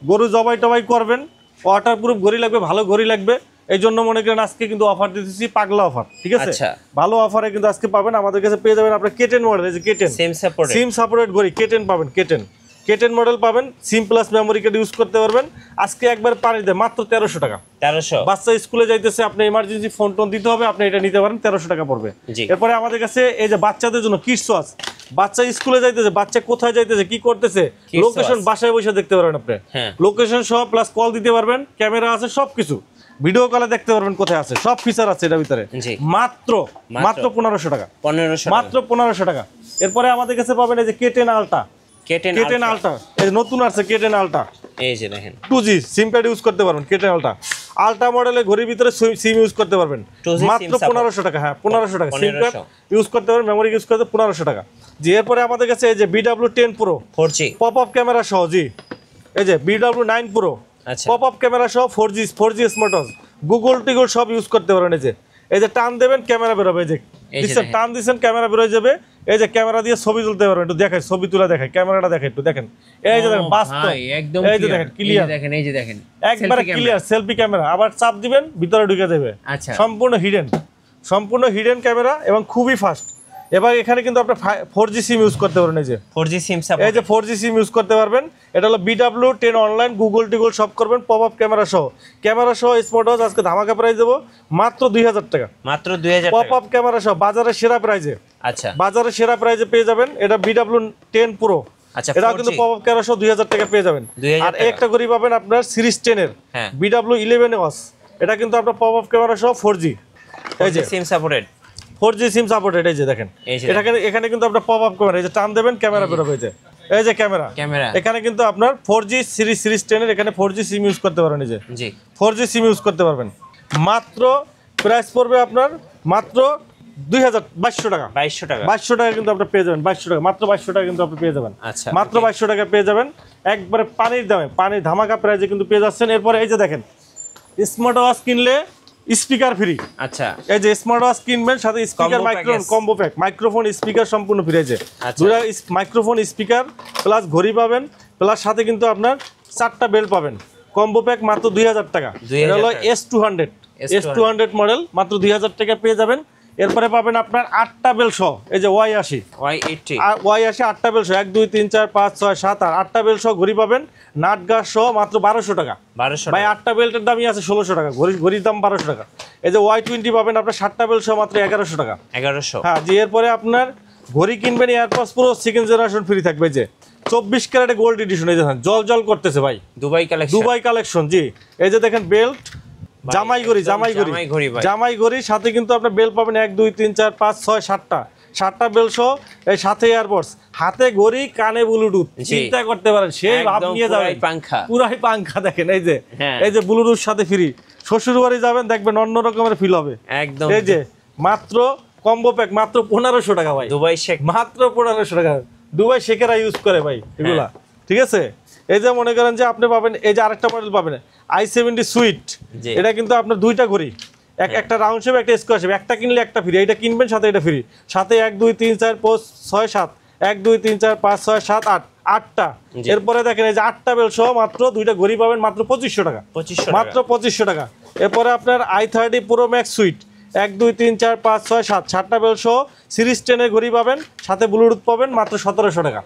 গরু জবাই টবাই করবেন, ওয়াটারপ্রুফ ঘড়ি লাগবে, ভালো ঘড়ি লাগবে। এই জন্য মনে করেন আজকে কিন্তু অফার দিতেছি, পাগলা অফার, ঠিক আছে। ভালো অফারে কিন্তু আজকে পাবেন। আমাদের কাছে পেয়ে যাবেন আপনার কেটেন মডেল, এই যে কেটেন সিম সাপোর্টেড ঘড়ি, কেটেন পাবেন, কেটেন মডেল পাবেন, সিম প্লাস মেমোরি কার্ড ইউজ করতে পারবেন। আজকে একবার পানি দেয় মাত্র 1300 টাকা। 1300, বাচ্চা স্কুলে যাইতেছে, আপনি ইমার্জেন্সি ফোন টোন দিতে হবে, আপনি এটা নিতে পারেন, 1300 টাকা পড়বে। এরপরে আমাদের কাছে এই যে বাচ্চাদের জন্য কিডস ওয়াচ, বাচ্চা স্কুলে যাইতেছে, বাচ্চা কোথায় যাইতেছে, কি করতেছে, লোকেশন বাসায় বসে দেখতে পারবেন আপনি। লোকেশন সহ প্লাস কল দিতে পারবেন, ক্যামেরা আছে, সবকিছু ভিডিও কলে দেখতে পারবেন কোথায় আছে, সব ফিচার আছে এটার ভিতরে। মাত্র 1500 টাকা, মাত্র 1500 টাকা। এরপরে আমাদের কাছে পাবেন এই যে কেটেন আলটা, এই নতুন আছে কেটেন আলটা, এই যে দেখেন 2G সিম কার্ড ইউজ করতে পারবেন। কেটেন আলটা মডেলের ঘড়ির ভিতরে সিম ইউজ করতে পারবেন মাত্র 1500 টাকা। হ্যাঁ, 1500 টাকা সিম কার্ড ইউজ করতে পারবেন, মেমোরি ইউজ করতে 1500 টাকা। জি, এরপরে আমাদের কাছে এই যে BW10 Pro 4G pop up camera সহ, জি এই যে BW9 Pro pop up camera সহ 4G স্মার্ট ওয়াচ, গুগল টিগল সব ইউজ করতে পারবেন। এই যে টান দেবেন ক্যামেরা বেরোবে, এই যে দিচ্ছেন, টান দিচ্ছেন ক্যামেরা বেরোয় যাবে। এই যে ক্যামেরা দিয়ে ছবি তুলতে পারবেন, একটু দেখাই, ছবি তুলে দেখাই, ক্যামেরাটা দেখেন একটু, দেখেন এই যে দেখেন বাস্তব, একদম এই যে দেখেন ক্লিয়ার, দেখেন এই যে দেখেন একবারে ক্লিয়ার সেলফি ক্যামেরা। আবার চাপ দিবেন ভিতরে ঢুকে যাবে, সম্পূর্ণ হিডেন ক্যামেরা এবং খুবই ফাস্ট। এবার এখানে কিন্তু আপনি 4G সিম ইউজ করতে পারবেন, এই যে 4G সিম সাপোর্ট, এই যে 4G সিম ইউজ করতে পারবেন। এটা হলো BW10 অনলাইন, গুগল টিগল সব করবেন, পপ আপ ক্যামেরা সহ স্মার্ট ওয়াচ আজকে ধামাকা প্রাইস দেবো মাত্র 2000 টাকা, মাত্র 2000 পপ আপ ক্যামেরা সহ বাজারের সেরা প্রাইসে। আচ্ছা, বাজারের সেরা প্রাইসে পেয়ে যাবেন এটা BW10 Pro। আচ্ছা, এটা কিন্তু পপ আপ ক্যামেরা সহ 2000 টাকা পেয়ে যাবেন। আর একটা ঘড়ি পাবেন আপনার সিরিজ 10 এর BW11 ওয়াচ, এটা কিন্তু আপনার পপ আপ ক্যামেরা সহ 4G, এই যে SIM supported 4G SIM supported, এই যে দেখেন এখানে কিন্তু আপনার পপ আপ ক্যামেরা, এই যে টান দেবেন ক্যামেরা বের হবে, এই যে ক্যামেরা এখানে কিন্তু আপনার 4G সিরিজ 10 এর এখানে 4G সিম ইউজ করতে পারবেন, এই যে 4G সিম ইউজ করতে পারবেন। মাত্র প্রাইস পড়বে আপনার মাত্র 2200 টাকা। 2200 টাকা কিন্তু আপনি পেয়ে যাবেন, 2200 টাকা, মাত্র 2200 টাকা কিন্তু আপনি পেয়ে যাবেন। মাত্র 2200 টাকা পেয়ে যাবেন একবারে পানির দামে, পানির ধামাকা প্রাইসে কিন্তু পেয়ে যাচ্ছেন। এরপরে এই যে দেখেন স্মার্ট ওয়াচ কিনলে স্পিকার ফ্রি। আচ্ছা, এই যে স্মার্ট ওয়াচ কিনবেন সাথে speaker microphone combo pack, microphone speaker সম্পূর্ণ ফ্রি। আছে দুটো মাইক্রোফোন স্পিকার প্লাস ঘড়ি পাবেন, প্লাস সাথে কিন্তু আপনার 4টা বেল পাবেন। কম্বো প্যাক মাত্র 2000 টাকা। এটা হলো S200 মডেল, মাত্র 2000 টাকা পেয়ে যাবেন। এরপরে পাবেন আপনার 8টা বেল সহ, এই যে Y80 8টা বেল সহ 1 2 3 4 5 6 7 8টা বেল সহ ঘড়ি পাবেন, নাট গাছ সহ মাত্র 1200 টাকা। ভাই 8টা বেল্টের দামই আছে 1600 টাকা, ঘড়ির দাম 1200 টাকা। এই যে Y20 পাবেন আপনার 7টা বেল সহ মাত্র 1100 টাকা। 1100, হ্যাঁ জি। এরপরে আপনার ঘড়ি কিনবেন AirPods pro second generation free থাকবে, যে 24 ক্যারেটে গোল্ড এডিশন, এই দেখেন জল করতেছে ভাই, দুবাই কালেকশন। জি, এই যে দেখেন বেল্ট, জামাই ঘড়ি সাথে কিন্তু আপনার বেল পাবেন 1 2 3 4 5 6 7টা বেল সহ, এই সাথে এয়ারপডস, হাতে ঘড়ি, কানে ব্লুটুথ, চিন্তা করতে পারেন সেই ভাব নিয়ে যাবেন, পুরাই পাংখা। দেখেন এই যে ব্লুটুথ সাথে ফ্রি। শ্বশুর বাড়ি যাবেন দেখবেন অন্য রকমের ফিল হবে একদম। এই যে মাত্র কম্বো প্যাক মাত্র 1500 টাকা ভাই, দুবাই শেখ মাত্র 1500 টাকা। দুবাই শেখেরা ইউজ করে ভাই এগুলা, ঠিক আছে। এই যে মনে করেন যে আপনি পাবেন এই যে আরেকটা মডেল পাবেন i70 সুইট, এটা কিন্তু আপনার দুইটা ঘড়ি, একটা রাউন্ড শেপ একটা স্কয়ার শেপ, একটা কিনলে একটা ফ্রি, এটা কিনবেন সাথে এটা ফ্রি, সাথে 1 2 3 4 5 6 7 1 2 3 4 5 6 7 8 8টা। এরপরে দেখেন এই যে 8টা বেল সহ মাত্র দুইটা ঘড়ি পাবেন মাত্র 2500 টাকা, মাত্র 2500 টাকা। এরপরে আপনার i30 Pro Max সুইট 1 2 3 4 5 6 7 7টা বেল সহ সিরিজ 10 এর ঘড়ি পাবেন, সাথে ব্লুটুথ পাবেন মাত্র 1700 টাকা।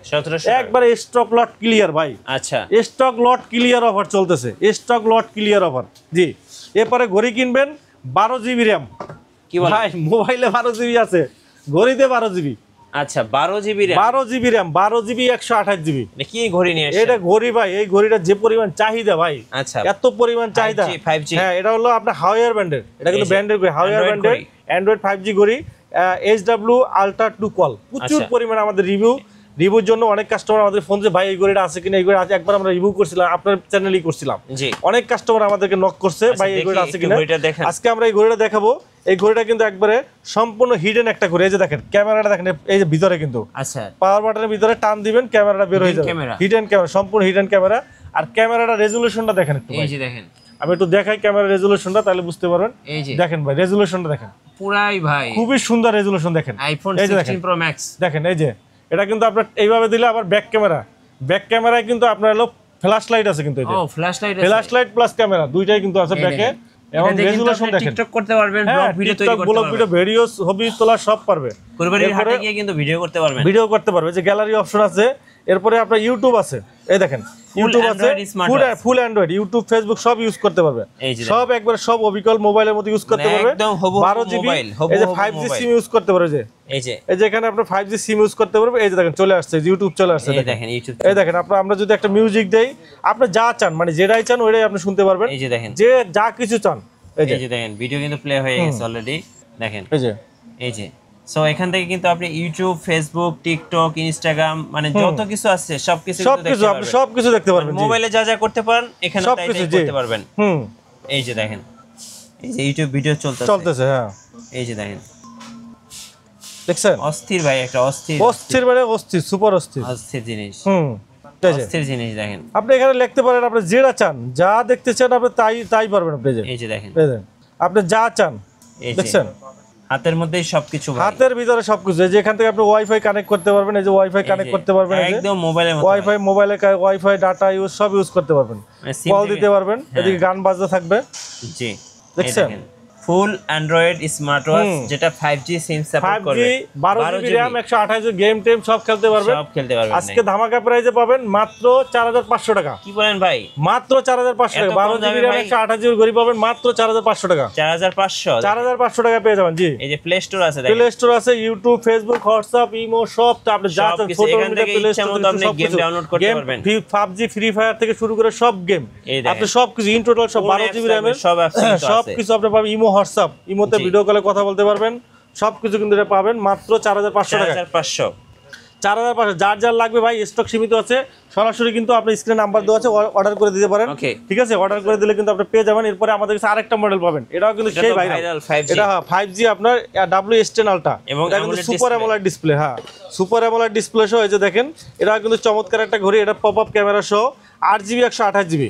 একবারে স্টক লট ক্লিয়ার ভাই। আচ্ছা, স্টক লট ক্লিয়ার অফার চলতেছে, স্টক লট ক্লিয়ার অফার। জি, এরপরে ঘড়ি কিনবেন 12GB র্যাম। কি ভাই, মোবাইলে 12GB আছে, ঘড়িতে 12GB। আচ্ছা, 12GB র্যাম 12GB 128GB। কি ঘড়ি নিয়ে আসছে? এটা ঘড়ি ভাই, এই ঘড়িটা যে পরিমাণ চাহিদা ভাই, আচ্ছা এত পরিমাণ চাহিদা। 5G, হ্যাঁ এটা হলো আপনার হাওয়ার ব্র্যান্ডের, এটা কিন্তু ব্র্যান্ডের ঘড়ি, হাওয়ার ব্র্যান্ডের অ্যান্ড্রয়েড 5G ঘড়ি, HW আলট্রা 2 কল। প্রচুর পরিমাণে আমাদের রিভিউর জন্য অনেক কাস্টমার আমাদের ফোন যে ভাই এই ঘড়িটা আছে কিনা, এই ঘড়ি আছে, একবার আমরা রিভিউ করছিলাম আপনার চ্যানেলেই করছিলাম, অনেক কাস্টমার আমাদেরকে নক করছে ভাই এই ঘড়িটা আছে কিনা। আজকে আমরা এই ঘড়িটা দেখাবো। এই ঘড়িটা কিন্তু একবারে সম্পূর্ণ হিডেন একটা ঘড়ি। এই যে দেখেন ক্যামেরাটা দেখেন, এই যে ভিতরে কিন্তু আচ্ছা পাওয়ার বাটনের ভিতরে টান দিবেন ক্যামেরাটা বের হয়ে যাবে, হিডেন ক্যামেরা, সম্পূর্ণ হিডেন ক্যামেরা। আর ক্যামেরাটা রেজোলিউশনটা দেখেন একটু, এই যে দেখেন আমি একটু দেখাই ক্যামেরা রেজোলিউশনটা, তাহলে বুঝতে পারবেন। এই যে দেখেন ভাই রেজোলিউশনটা দেখেন, পুরাই ভাই খুবই সুন্দর রেজোলিউশন। দেখেন আইফোন 16 প্রো ম্যাক্স, দেখেন এই যে এটা কিন্তু আপনার এইভাবে দিলে আবার ব্যাক ক্যামেরায় কিন্তু আপনার হলো ফ্ল্যাশ লাইট আছে, কিন্তু এই যে ফ্ল্যাশ লাইট প্লাস ক্যামেরা দুইটাই কিন্তু আছে ব্যাকে, এবং রেজোলিউশন দেখেন, টিকটক করতে পারবেন, ব্লগ ভিডিও তৈরি করতে পারবেন, ভিডিও ছবি তোলা সব পারবে, কুরবানির হাটে গিয়ে কিন্তু ভিডিও করতে পারবে, যে গ্যালারি অপশন আছে। এরপরে আপনার ইউটিউব আছে, এই দেখেন ইউটিউব আছে, ফুল অ্যান্ড্রয়েড, ইউটিউব ফেসবুক সব ইউজ করতে পারবে, সব একবার সব অবিকল মোবাইলের মতো ইউজ করতে পারবে। 12GB, এই যে 5G সিম ইউজ করতে পারবে, যে এই যে এখানে আপনি 5G সিম ইউজ করতে পারবে। এই যে দেখেন চলে আসছে ইউটিউব, চলে আসছে দেখেন ইউটিউব। এই দেখেন আমরা যদি একটা মিউজিক দেই, আপনি যা চান মানে যেটাই চান ওইটাই আপনি শুনতে পারবেন। এই যে দেখেন যে যা কিছু চান, এই যে দেখেন ভিডিও কিন্তু প্লে হয়ে গেছে অলরেডি, দেখেন এই যে সো এখান থেকে কিন্তু আপনি ইউটিউব, ফেসবুক, টিকটক, ইনস্টাগ্রাম মানে যত কিছু আছে সবকিছু আপনি সবকিছু দেখতে পারবেন। মোবাইলে যা যা করতে পারেন এখানে তাই করতে পারবেন। এই যে দেখেন এই যে ইউটিউব ভিডিও চলতেছে, হ্যাঁ এই যে দেখেন দেখছেন, অস্থির ভাই, একটা অস্থির মানে অস্থির, সুপার অস্থির জিনিস। অস্থির জিনিস দেখেন, আপনি এখানে লিখতে পারেন আপনি যেটা চান, যা দেখতে চান আপনি তাই পারবেন। আপনি এই যে দেখেন আপনি যা চান দেখছেন, হাতের মধ্যেই সবকিছু, হাতের ভিতরে সবকিছু। এই যে এখান থেকে আপনি ওয়াইফাই কানেক্ট করতে পারবেন, এই যে ওয়াইফাই কানেক্ট করতে পারবেন, একদম মোবাইলের মতো মোবাইলে ওয়াইফাই ডাটা সব ইউজ করতে পারবেন, কল দিতে পারবেন, এদিকে গান বাজতে থাকবে। জি দেখছেন ফুল অ্যান্ড্রয়েড স্মার্ট ওয়াচ, যেটা 5G সিম সাপোর্ট করবে, 12GB RAM 128 গেম টেম সব খেলতে পারবেন, আজকে ধামাকা প্রাইসে পাবেন মাত্র 4500 টাকা। কি বলেন ভাই, মাত্র 4500 টাকা, 12GB RAM 128 ঘড়ি পাবেন মাত্র 4500 টাকা, 4500 টাকা পেয়ে যাবেন। জি এই যে প্লে স্টোর আছে, প্লে স্টোর আছে, ইউটিউব, ফেসবুক, হোয়াটসঅ্যাপ, ইমো সব আপনি যা চান, ফটো প্লে স্টোর আপনি গেম ডাউনলোড করতে পারবেন, PUBG, ফ্রি ফায়ার থেকে শুরু করে সব গেম আপনি সবকিছু ইন টোটাল সব 12GB RAM এর সব কিছু আপনি পাবেন। ইমো, হোয়াটসঅ্যাপ, ইমোতে ভিডিও কলে কথা বলতে পারবেন, সবকিছু কিন্তু এটা পাবেন মাত্র 4500 টাকা। 4500 4500, যার যার লাগবে ভাই স্টক সীমিত আছে, সরাসরি কিন্তু আপনি স্ক্রিনে নাম্বার দেওয়া আছে, অর্ডার করে দিতে পারেন। ঠিক আছে, অর্ডার করে দিলে কিন্তু আপনি পেয়ে যাবেন। এরপরে আমাদের কাছে আরেকটা মডেল পাবেন, এটাও কিন্তু সেই ভাইরাল 5G, এটা 5G আপনার WS10 Ultra, এটা কিন্তু সুপার অ্যামোলেড ডিসপ্লে। হ্যাঁ, সুপার অ্যামোলেড ডিসপ্লে সহ এই যে দেখেন, এটা কিন্তু চমৎকার একটা ঘড়ি, এটা পপ আপ ক্যামেরা সহ 8GB 128GB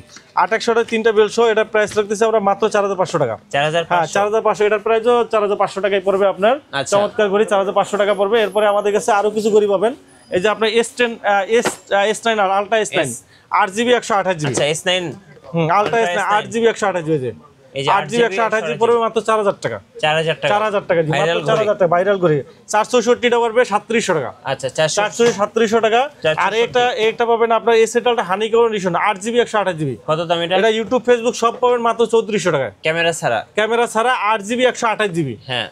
8/128 তিনটা বেল সহ, এটা প্রাইস রাখতেছে আমরা মাত্র 4500 টাকা। 4500, হ্যাঁ 4500, এটার প্রাইসও 4500 টাকায় পড়বে আপনার। চমৎকার ঘড়ি 4500 টাকা পড়বে। এরপরে আমাদের কাছে আরো কিছু ঘড়ি পাবেন, এই যে আপনার S9 ultra S9 8GB 128GB। আচ্ছা S9 ultra S9 8GB 128GB, এই যে 8GB 128GB পড়বে মাত্র 4000 টাকা। 4000 টাকা, 4000 টাকা, মাত্র 4000 টাকা ভাইরাল ঘড়ি। 464 টা পড়বে 3700 টাকা। আচ্ছা 43700 টাকা। আর এটা পাবেন আপনার এসেটালটা হানি কন্ডিশন 8GB 128GB। কত দাম এটা? এটা ইউটিউব ফেসবুক সব পাবেন মাত্র 3400 টাকা, ক্যামেরা ছাড়া 8GB 128GB। হ্যাঁ,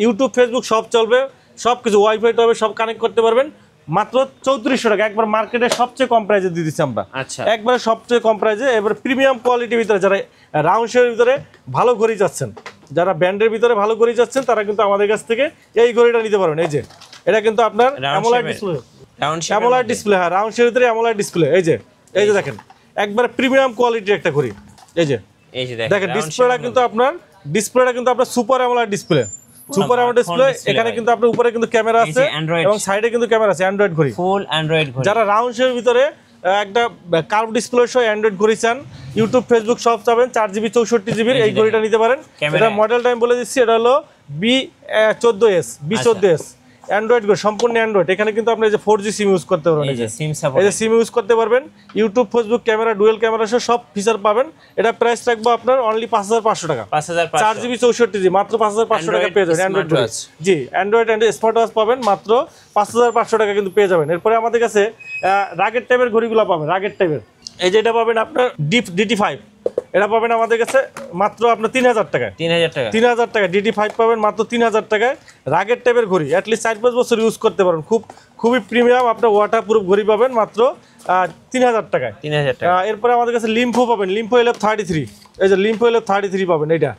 ইউটিউব ফেসবুক সব চলবে, সবকিছু ওয়াইফাই টবে সব কানেক্ট করতে পারবেন মাত্র 3400 টাকা। একবার মার্কেটে সবচেয়ে কম প্রাইসে দিয়ে দিচ্ছি আমরা। আচ্ছা, একবার সবচেয়ে কম প্রাইসে। এবার প্রিমিয়াম কোয়ালিটির ভিতরে যারা রাউন্ড শেপের ভিতরে ভালো ঘড়ি যাচ্ছেন, যারা ব্র্যান্ডের ভিতরে ভালো ঘড়ি যাচ্ছেন, তারা কিন্তু আমাদের কাছ থেকে এই ঘড়িটা নিতে পারবেন। এই যে এটা কিন্তু আপনার অ্যামোলেড ডিসপ্লে, অ্যামোলেড ডিসপ্লে। হ্যাঁ, রাউন্ড শেপের ভিতরে অ্যামোলেড ডিসপ্লে। এই যে দেখেন, একবার প্রিমিয়াম কোয়ালিটির একটা ঘড়ি। এই যে দেখেন, ডিসপ্লেটা কিন্তু আপনার super AMOLED display, super AMOLED display. এখানে কিন্তু আপনার উপরে কিন্তু ক্যামেরা আছে এবং সাইডে কিন্তু ক্যামেরা আছে। অ্যান্ড্রয়েড ঘড়ি, ফুল অ্যান্ড্রয়েড ঘড়ি। যারা রাউন্ড শেপের ভিতরে একটা কার্ভ ডিসপ্লে সহ অ্যান্ড্রয়েড ঘড়ি চান, ইউটিউব ফেসবুক সব চাবেন 4GB 64GB এই ঘড়িটা নিতে পারেন। এটা মডেলটা আমি বলে দিচ্ছি, এটা হলো B14S অ্যান্ড্রয়েড ঘড়ি, সম্পূর্ণ অ্যান্ড্রয়েড। এখানে কিন্তু আপনি যে 4G সিম ইউজ করতে পারবেন, এই যে সিম ইউজ করতে পারবেন। YouTube Facebook camera, dual camera সহ সব ফিচার পাবেন। এটা প্রাইস রাখবো আপনার অনলি 5500 টাকা। 4GB 64GB মাত্র 5500 টাকা পেয়ে যাবেন অ্যান্ড্রয়েড ঘড়ি। জি, অ্যান্ড্রয়েড স্মার্ট ওয়াচ পাবেন মাত্র 5500 টাকা কিন্তু পেয়ে যাবেন। এরপরে আমাদের কাছে রাগের টাইপের ঘড়িগুলো পাবেন, রাগের টাইপের। এই যে এটা পাবেন আপনার DT5, এটা পাবেন আমাদের কাছে মাত্র আপনার 3000 টাকায়। 3000 টাকা DT5 পাবেন মাত্র 3000 টাকায়। রাগের টাইপের ঘড়ি, অ্যাটলিস্ট 4-5 বছর ইউজ করতে পারেন, খুবই প্রিমিয়াম আপনার ওয়াটারপ্রুফ ঘড়ি পাবেন মাত্র 3000 টাকায়। এরপরে আমাদের কাছে লিম্ফো পাবেন, লিম্ফো LF33। এই যে লিম্ফো LF33 পাবেন, এটা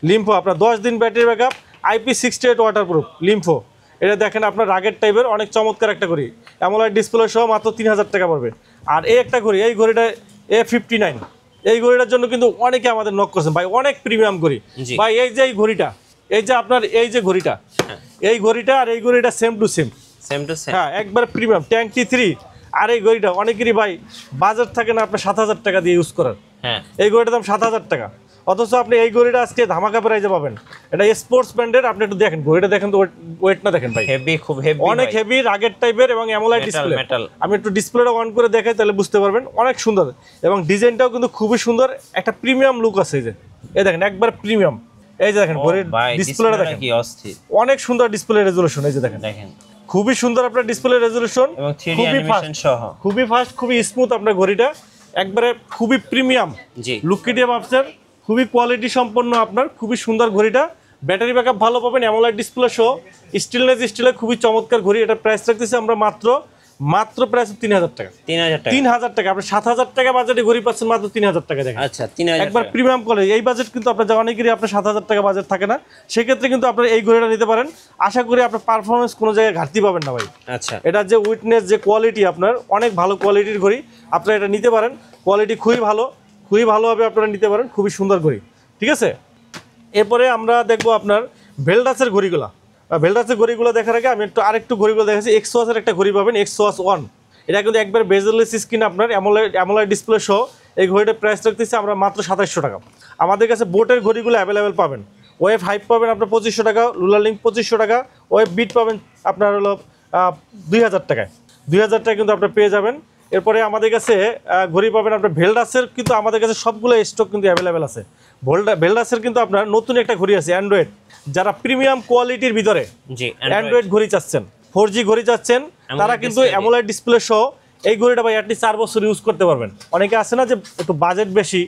লিম্ফো আপনার 10 দিন ব্যাটারি ব্যাকআপ, IP68 ওয়াটারপ্রুফ লিম্ফো। এটা দেখেন আপনার রাগের টাইপের অনেক চমৎকার একটা ঘড়ি, অ্যামোলেড ডিসপ্লে সহ মাত্র 3000 টাকা পড়বে। আর এই একটা ঘড়ি, এই ঘড়িটা A59, এই ঘড়িটার জন্য কিন্তু অনেকে আমাদের নক করছেন ভাই, অনেক প্রিমিয়াম ঘড়ি ভাই। এই যে এই ঘড়িটা, এই যে আপনার এই যে ঘড়িটা, এই ঘড়িটা আর এই ঘড়িটা সেম টু সেম। হ্যাঁ, একবার প্রিমিয়াম ট্যাঙ্ক T3। আর এই ঘড়িটা অনেকেরই ভাই বাজেট থাকে না আপনার 7000 টাকা দিয়ে ইউজ করার। এই ঘড়িটার দাম 7000 টাকা, অথচ আপনি এই ঘড়িটা আজকে ধামাকা প্রাইজে পাবেন। এটা স্পোর্টস ব্র্যান্ডের। আপনি একটু দেখেন ঘড়িটা, দেখেন তো ওয়েটটা দেখেন ভাই, হেভি, খুব হেভি, অনেক হেভি, রাগের টাইপের এবং অ্যামোলেড ডিসপ্লে। আমি একটু ডিসপ্লেটা অন করে দেখাই, তাহলে বুঝতে পারবেন। অনেক সুন্দর এবং ডিজাইনটাও কিন্তু খুবই সুন্দর, একটা প্রিমিয়াম লুক আছে। এই যে এই দেখেন, একবার প্রিমিয়াম। এই যে দেখেন ঘড়ির ডিসপ্লেটা দেখেন, কি অস্থির, অনেক সুন্দর ডিসপ্লে রেজোলিউশন। এই যে দেখেন, খুবই সুন্দর আপনার ডিসপ্লে রেজোলিউশন, এবং 3D অ্যানিমেশন সহ, খুবই ফাস্ট, খুবই স্মুথ আপনার ঘড়িটা, একবারে খুবই প্রিমিয়াম লুকিটিভ আপসার, খুবই কোয়ালিটি সম্পন্ন আপনার, খুবই সুন্দর ঘড়িটা। ব্যাটারি ব্যাকআপ ভালো পাবেন, অ্যামোলেড ডিসপ্লে সহ, স্টিলের খুবই চমৎকার ঘড়ি। এটা প্রাইস রাখতেছি আমরা মাত্র প্রাইস 3000 টাকা। 3000 টাকা, আপনি 7000 টাকা বাজেটে ঘড়ি পাচ্ছেন মাত্র 3000 টাকা। দেখেন, আচ্ছা, 3000 একবার প্রিমিয়াম কোয়ালিটি। এই বাজেট কিন্তু আপনার অনেকেরই আপনার 7000 টাকা বাজেট থাকে না, সেক্ষেত্রে কিন্তু আপনার এই ঘড়িটা নিতে পারেন। আশা করি আপনার পারফরমেন্স কোনো জায়গায় ঘাটতি পাবেন না ভাই। আচ্ছা, এটা যে উইটনেস, যে কোয়ালিটি, আপনার অনেক ভালো কোয়ালিটির ঘড়ি, আপনারা এটা নিতে পারেন। কোয়ালিটি খুবই ভালোভাবে আপনারা নিতে পারেন, খুবই সুন্দর ঘড়ি। ঠিক আছে, এরপরে আমরা দেখবো আপনার ভেলডাসের ঘড়িগুলো। ভেলডাসের ঘড়িগুলো দেখার আগে আমি আরেকটু ঘড়িগুলো দেখাচ্ছি। এক্সওয়াসের একটা ঘড়ি পাবেন, এক্সওয়াস 1। এটা কিন্তু একবার বেজেলেস স্ক্রিন আপনার, অ্যামোলেড ডিসপ্লে সহ। এই ঘড়িটার প্রাইস রাখতেছি আমরা মাত্র 2700 টাকা। আমাদের কাছে বোটের ঘড়িগুলো অ্যাভেলেবেল পাবেন। ওয়েভ হাইপ পাবেন আপনার 2500 টাকা, লুলার লিঙ্ক 2500 টাকা, ওয়েভ বিট পাবেন আপনার হলো 2000 টাকায়। 2000 টাকা কিন্তু আপনার পেয়ে যাবেন। এরপরে আমাদের কাছে ঘড়ি পাবেন আপনার ভেলডাসের, কিন্তু আমাদের কাছে সবগুলো স্টক কিন্তু অ্যাভেলেবেল আছে। ভেলডাসের কিন্তু আপনার নতুন একটা ঘড়ি আছে অ্যান্ড্রয়েড, যারা প্রিমিয়াম কোয়ালিটির ভিতরে অ্যান্ড্রয়েড ঘড়ি চাচ্ছেন, 4G ঘড়ি চাচ্ছেন, তারা কিন্তু অ্যামোলেড ডিসপ্লে সহ এই ঘড়িটা ভাই অ্যাটলিস্ট 4 বছর ইউজ করতে পারবেন। অনেকে আছে না যে একটু বাজেট বেশি,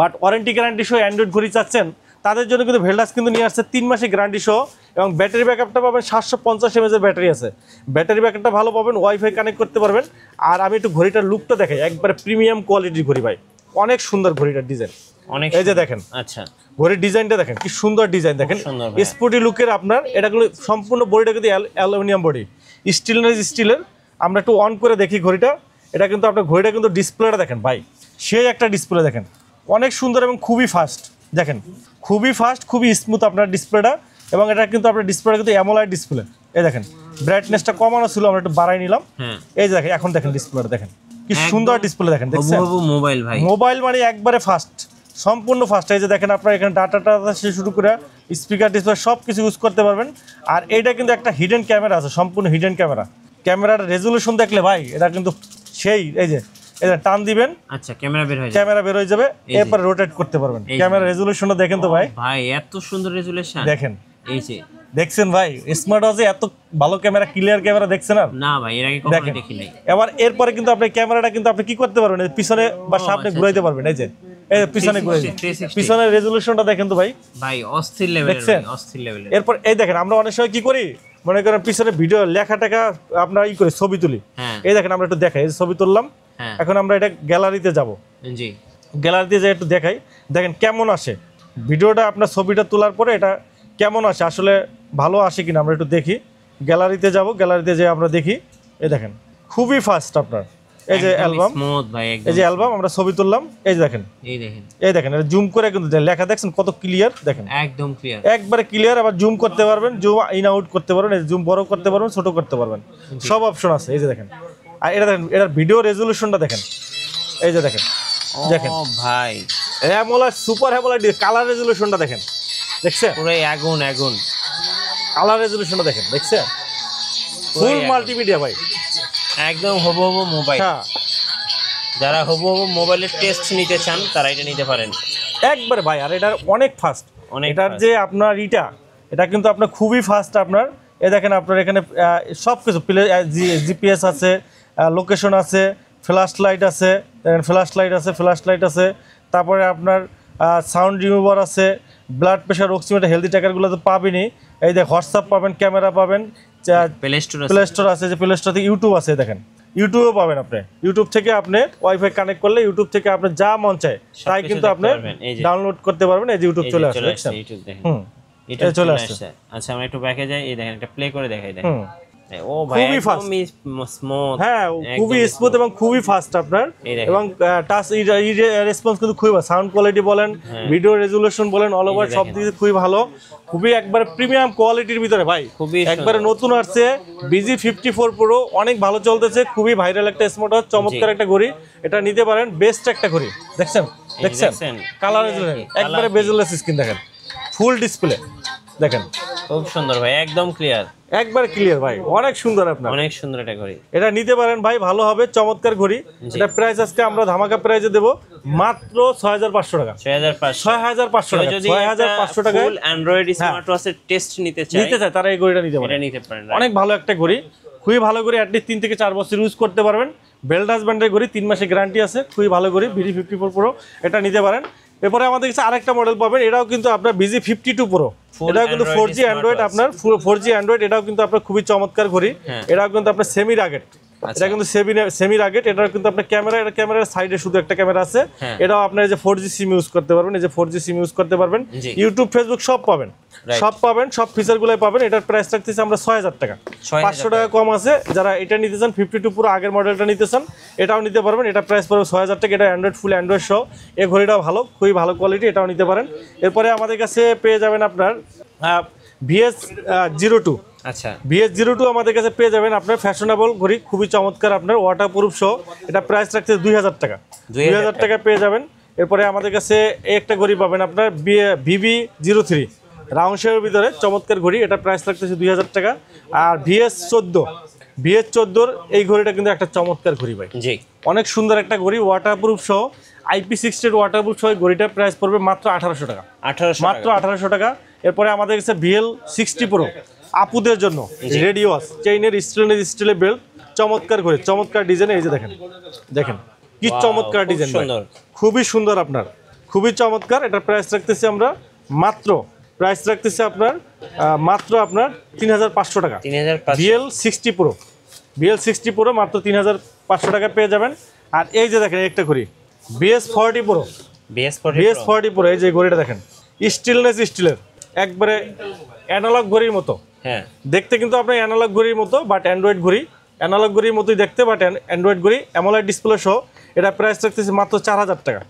বাট ওয়ারেন্টি গ্যারান্টি সহ অ্যান্ড্রয়েড ঘড়ি চাচ্ছেন, তাদের জন্য কিন্তু ভেলডাস কিন্তু নিয়ে আসছে 3 মাসের গ্যারান্টি সহ, এবং ব্যাটারি ব্যাকআপটা পাবেন 750 mAh এর ব্যাটারি আছে। ব্যাটারি ব্যাকআপটা ভালো পাবেন, ওয়াইফাই কানেক্ট করতে পারবেন। আর আমি একটু ঘড়িটার লুকটা দেখাই, একবারে প্রিমিয়াম কোয়ালিটির ঘড়ি ভাই, অনেক সুন্দর ঘড়িটার ডিজাইন। অনেক এই যে দেখেন আচ্ছা ঘড়ির ডিজাইনটা দেখেন কি সুন্দর ডিজাইন দেখেন স্পোর্টি লুকের আপনার এটাগুলো সম্পূর্ণ বডিটা কিন্তু অ্যালুমিনিয়াম বডি স্টিলের আমরা একটু অন করে দেখি ঘড়িটা এটা কিন্তু আপনার ঘড়িটা কিন্তু ডিসপ্লেটা দেখেন ভাই সেই একটা ডিসপ্লে দেখেন অনেক সুন্দর এবং খুবই ফাস্ট দেখেন খুবই ফাস্ট খুবই স্মুথ আপনার ডিসপ্লেটা এবং এটা কিন্তু আপনার ডিসপ্লেটা কিন্তু অ্যামোলেড ডিসপ্লে এই দেখেন ব্রাইটনেসটা কমানো ছিল আমরা একটু বাড়াই নিলাম এই যে দেখেন এখন দেখেন ডিসপ্লেটা দেখেন কি সুন্দর ডিসপ্লে দেখেন দেখছেন মোবাইল ভাই মোবাইল মানে একবারে ফাস্ট সম্পূর্ণ ফাস্ট এই যে দেখেন আপনারা এখানে ডাটাটা শুরু করে স্পিকার ডিসপ্লে সব কিছু ইউজ করতে পারবেন আর এইটা কিন্তু একটা হিডেন ক্যামেরা আছে সম্পূর্ণ হিডেন ক্যামেরার রেজুলেশন দেখলে ভাই এটা কিন্তু সেই এই যে এটা টান দিবেন আচ্ছা ক্যামেরা বের হয়ে যাবে এরপর রোটেট করতে পারবেন ক্যামেরা রেজুলেশনটা দেখেন তো ভাই এত সুন্দর রেজুলেশন দেখেন এই যে দেখছেন ভাই স্মার্ট ওয়াচে এত ভালো ক্যামেরা ক্লিয়ার ক্যামেরা দেখছেন আর না ভাই এর আগে কখনো দেখি নাই এবার এরপরে কিন্তু আপনি ক্যামেরাটা কিন্তু আপনি কি করতে পারবেন পিছনে বা সামনে ঘুরাইতে পারবেন এই যে এই পিছনে ঘুরাই পিছনের রেজুলেশনটা দেখেন তো ভাই অস্থির লেভেলের এরপর এই দেখেন আমরা অনেক সময় কি করি মনে করেন পিছনে ভিডিও লেখা টাকা আপনার ই করে ছবি তুলি এই দেখেন আমরা একটু দেখাই ছবি তুললাম এখন আমরা এটা গ্যালারিতে যাব জি গ্যালারিতে যাই একটু দেখাই দেখেন কেমন আসে ভিডিওটা আপনার ছবিটা তোলার পরে এটা কেমন আসে আসলে ভালো আসে কিনা আমরা একটু দেখি গ্যালারিতে যাব গ্যালারিতে যেয়ে আমরা দেখি এই দেখেন খুবই ফাস্ট আপনার এই যে অ্যালবাম স্মুথ ভাই একদম এই যে অ্যালবাম আমরা ছবি তুললাম এই দেখেন এটা জুম করে কিন্তু লেখা দেখছেন কত ক্লিয়ার দেখেন একদম ক্লিয়ার একবারে ক্লিয়ার আবার জুম করতে পারবেন জুম ইন আউট করতে পারবেন জুম বড় করতে পারবেন ছোট করতে পারবেন সব অপশন আছে এই যে দেখেন আর এটা দেখেন এটার ভিডিও রেজুলেশনটা দেখেন এই যে দেখেন ও ভাই অ্যামোলেড সুপার অ্যামোলেড কালার রেজুলেশনটা দেখেন দেখছেন পুরো আগুন কালার রেজুলেশনটা দেখেন দেখছেন ফুল মাল্টিমিডিয়া ভাই একদম হবু মোবাইল হ্যাঁ যারা হবু মোবাইলের টেস্ট নিতে চান তারা এটা নিতে পারেন একবারে ভাই আর এটার অনেক ফাস্ট এটার যে আপনার এটা কিন্তু আপনার খুবই ফাস্ট আপনার এই দেখেন আপনার এখানে সব কিছু জিপিএস আছে লোকেশন আছে ফ্ল্যাশ লাইট আছে তারপরে আপনার সাউন্ড রিমুভার আছে ব্লাড প্রেশার অক্সিমিটার হেলদি ট্র্যাকারগুলো তো পাবেনই এই দেখ হোয়াটসঅ্যাপ পাবেন ক্যামেরা পাবেন প্লে স্টোর আছে যে প্লে স্টোর থেকে ইউটিউব আছে দেখেন ইউটিউবও পাবেন আপনি ইউটিউব থেকে আপনি ওয়াইফাই কানেক্ট করলে ইউটিউব থেকে আপনি যা মন চায় তাই কিন্তু আপনি ডাউনলোড করতে পারবেন এই যে ইউটিউব চলে আসছে দেখছেন এটা চলে আসছে আচ্ছা আমরা একটু ব্যাকে যাই এই দেখেন একটা প্লে করে দেখাই দেখেন ও ভাই একদম স্মুথ হ্যাঁ খুবই স্মুথ এবং খুবই ফাস্ট আপনার এবং টাচ রেসপন্স কিন্তু খুবই ভালো সাউন্ড কোয়ালিটি বলেন ভিডিও রেজুলেশন বলেন অল ওভার সব দিক থেকে খুবই ভালো খুবই একবার প্রিমিয়াম কোয়ালিটির ভিতরে ভাই একবারে নতুন আসছে BG54 Pro অনেক ভালো চলতেছে খুবই ভাইরাল একটা স্মার্ট ওয়াচ চমৎকার একটা ঘড়ি এটা নিতে পারেন বেস্ট একটা ঘড়ি দেখছেন কালার একবারে বেজলেস স্ক্রিন দেখেন ফুল ডিসপ্লে দেখেন খুব সুন্দর ভাই একদম ক্লিয়ার একবার ক্লিয়ার ভাই অনেক সুন্দর আপনার অনেক সুন্দর একটা ঘড়ি এটা নিতে পারেন ভাই ভালো হবে চমৎকার ঘড়ি এটা প্রাইস আজকে আমরা ধামাকা প্রাইসে দেব মাত্র 6500 টাকা 6500 টাকা 6500 টাকা ফুল অ্যান্ড্রয়েড স্মার্ট ওয়াচের টেস্ট নিতে চায় তারা এই ঘড়িটা নিতে পারেন অনেক ভালো একটা ঘড়ি খুবই ভালো ঘড়ি অ্যাটলিস্ট 3 থেকে 4 বছর ইউজ করতে পারবেন বেল্ট হাজব্যান্ডের ঘড়ি 3 মাসের গ্যারান্টি আছে খুবই ভালো ঘড়ি BG54 Pro এটা নিতে পারেন এরপরে আমাদের কাছে আরেকটা মডেল পাবেন এটাও কিন্তু আপনার BG52 Pro এটাও কিন্তু 4G অ্যান্ড্রয়েড আপনার 4G অ্যান্ড্রয়েড এটাও কিন্তু আপনার খুবই চমৎকার ঘড়ি এটাও কিন্তু আপনার সেমি রাগেট এটা কিন্তু সেমি রাগেট এটাও কিন্তু আপনার ক্যামেরার সাইডে শুধু একটা ক্যামেরা আছে এটাও আপনার যে 4G সিম ইউজ করতে পারবেন এই যে 4G সিম ইউজ করতে পারবেন ইউটিউব ফেসবুক সব পাবেন সব ফিচারগুলোই পাবেন এটার প্রাইস রাখতেছি আমরা 6000 টাকা 500 টাকা কম আছে যারা এটা নিতে চান 52 পুরো আগের মডেলটা নিতে চান এটাও নিতে পারবেন এটা প্রাইস পড়বে 6000 টাকা এটা অ্যান্ড্রয়েড ফুল অ্যান্ড্রয়েড সহ এই ঘড়িটাও ভালো খুবই ভালো কোয়ালিটি এটাও নিতে পারেন এরপরে আমাদের কাছে পেয়ে যাবেন আপনার VS02 আচ্ছা VS02 আমাদের কাছে পেয়ে যাবেন আপনার ফ্যাশনেবল ঘড়ি খুবই চমৎকার আপনার ওয়াটারপ্রুফ সহ এটা প্রাইস রাখতে 2000 টাকা 2000 টাকা পেয়ে যাবেন এরপরে আমাদের কাছে একটা ঘড়ি পাবেন আপনার VB03 রাউন্ড শেপের ভিতরে চমৎকার ঘড়ি এটা প্রাইস রাখতেছে 2000 টাকা আর VS14 এই ঘড়িটা কিন্তু একটা চমৎকার ঘড়ি ভাই জি অনেক সুন্দর একটা ঘড়ি ওয়াটারপ্রুফ সহ IP60 ওয়াটারপ্রুফ সহ ঘড়িটার প্রাইস পড়বে মাত্র 1800 টাকা মাত্র 1800 টাকা এরপরে আমাদের কাছে VL60 Pro আপুদের জন্য রেডি ওয়াচ চেইনের স্টিলের বেল্ট চমৎকার ঘড়ি চমৎকার ডিজাইন এই যে দেখেন কি চমৎকার ডিজাইন খুবই সুন্দর আপনার খুবই চমৎকার এটার প্রাইস রাখতেছি আমরা মাত্র আপনার 3500 টাকা VL60 Pro মাত্র 3500 টাকা পেয়ে যাবেন আর এই যে দেখেন একটা ঘড়ি BS40 Pro BS40 Pro এই যে ঘড়িটা দেখেন, স্টিলের একবারে অ্যানালগ ঘড়ির মতো। হ্যাঁ, দেখতে কিন্তু আপনার অ্যানালগ ঘড়ির মতো, বাট অ্যান্ড্রয়েড ঘড়ি, অ্যানালগ ঘড়ির মতোই দেখতে, বাট অ্যান্ড্রয়েড ঘড়ি, অ্যামোলেড ডিসপ্লে সহ। এটা প্রাইস রাখতেছে মাত্র 4000 টাকা।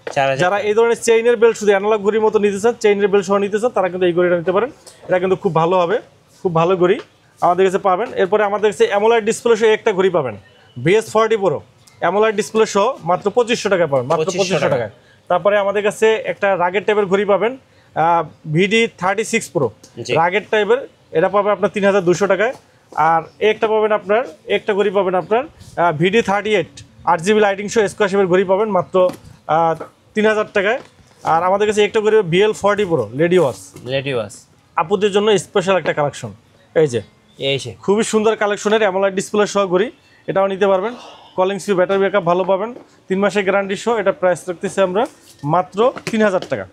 যারা এই ধরনের চেইনের বেল্ট শুধু অ্যানালগ ঘড়ির মতো নিতে চান, চেইনের বেল্ট সহ নিতে চান, তারা কিন্তু এই ঘড়িটা নিতে পারেন। এটা কিন্তু খুব ভালো হবে, খুব ভালো ঘড়ি আমাদের কাছে পাবেন। এরপরে আমাদের কাছে অ্যামোলেড ডিসপ্লে সহ একটা ঘড়ি পাবেন, BS40 Pro অ্যামোলেড ডিসপ্লে সহ মাত্র 2500 টাকা পাবেন, মাত্র 2500 টাকায়। তারপরে আমাদের কাছে একটা রাগের টাইপের ঘড়ি পাবেন, VD36 Pro রাগের টাইপের, এটা পাবে আপনার 3200 টাকায়। আর একটা পাবেন আপনার, একটা ঘড়ি পাবেন আপনার VD38 8GB লাইটিং সহ স্কোয়ার শেপের ঘড়ি পাবেন মাত্র 3000 টাকায়। আর আমাদের কাছে একটা ঘড়ি BL40 Pro লেডি ওয়াচ আপুদের জন্য স্পেশাল একটা কালেকশন। এই যে খুবই সুন্দর কালেকশনের অ্যামোলেড ডিসপ্লে সহ ঘড়ি, এটাও নিতে পারবেন। কলিং স্পিড, ব্যাটারি ব্যাকআপ ভালো পাবেন, 3 মাসের গ্যারান্টি সহ। এটা প্রাইস রাখতেছি আমরা মাত্র 3000 টাকা।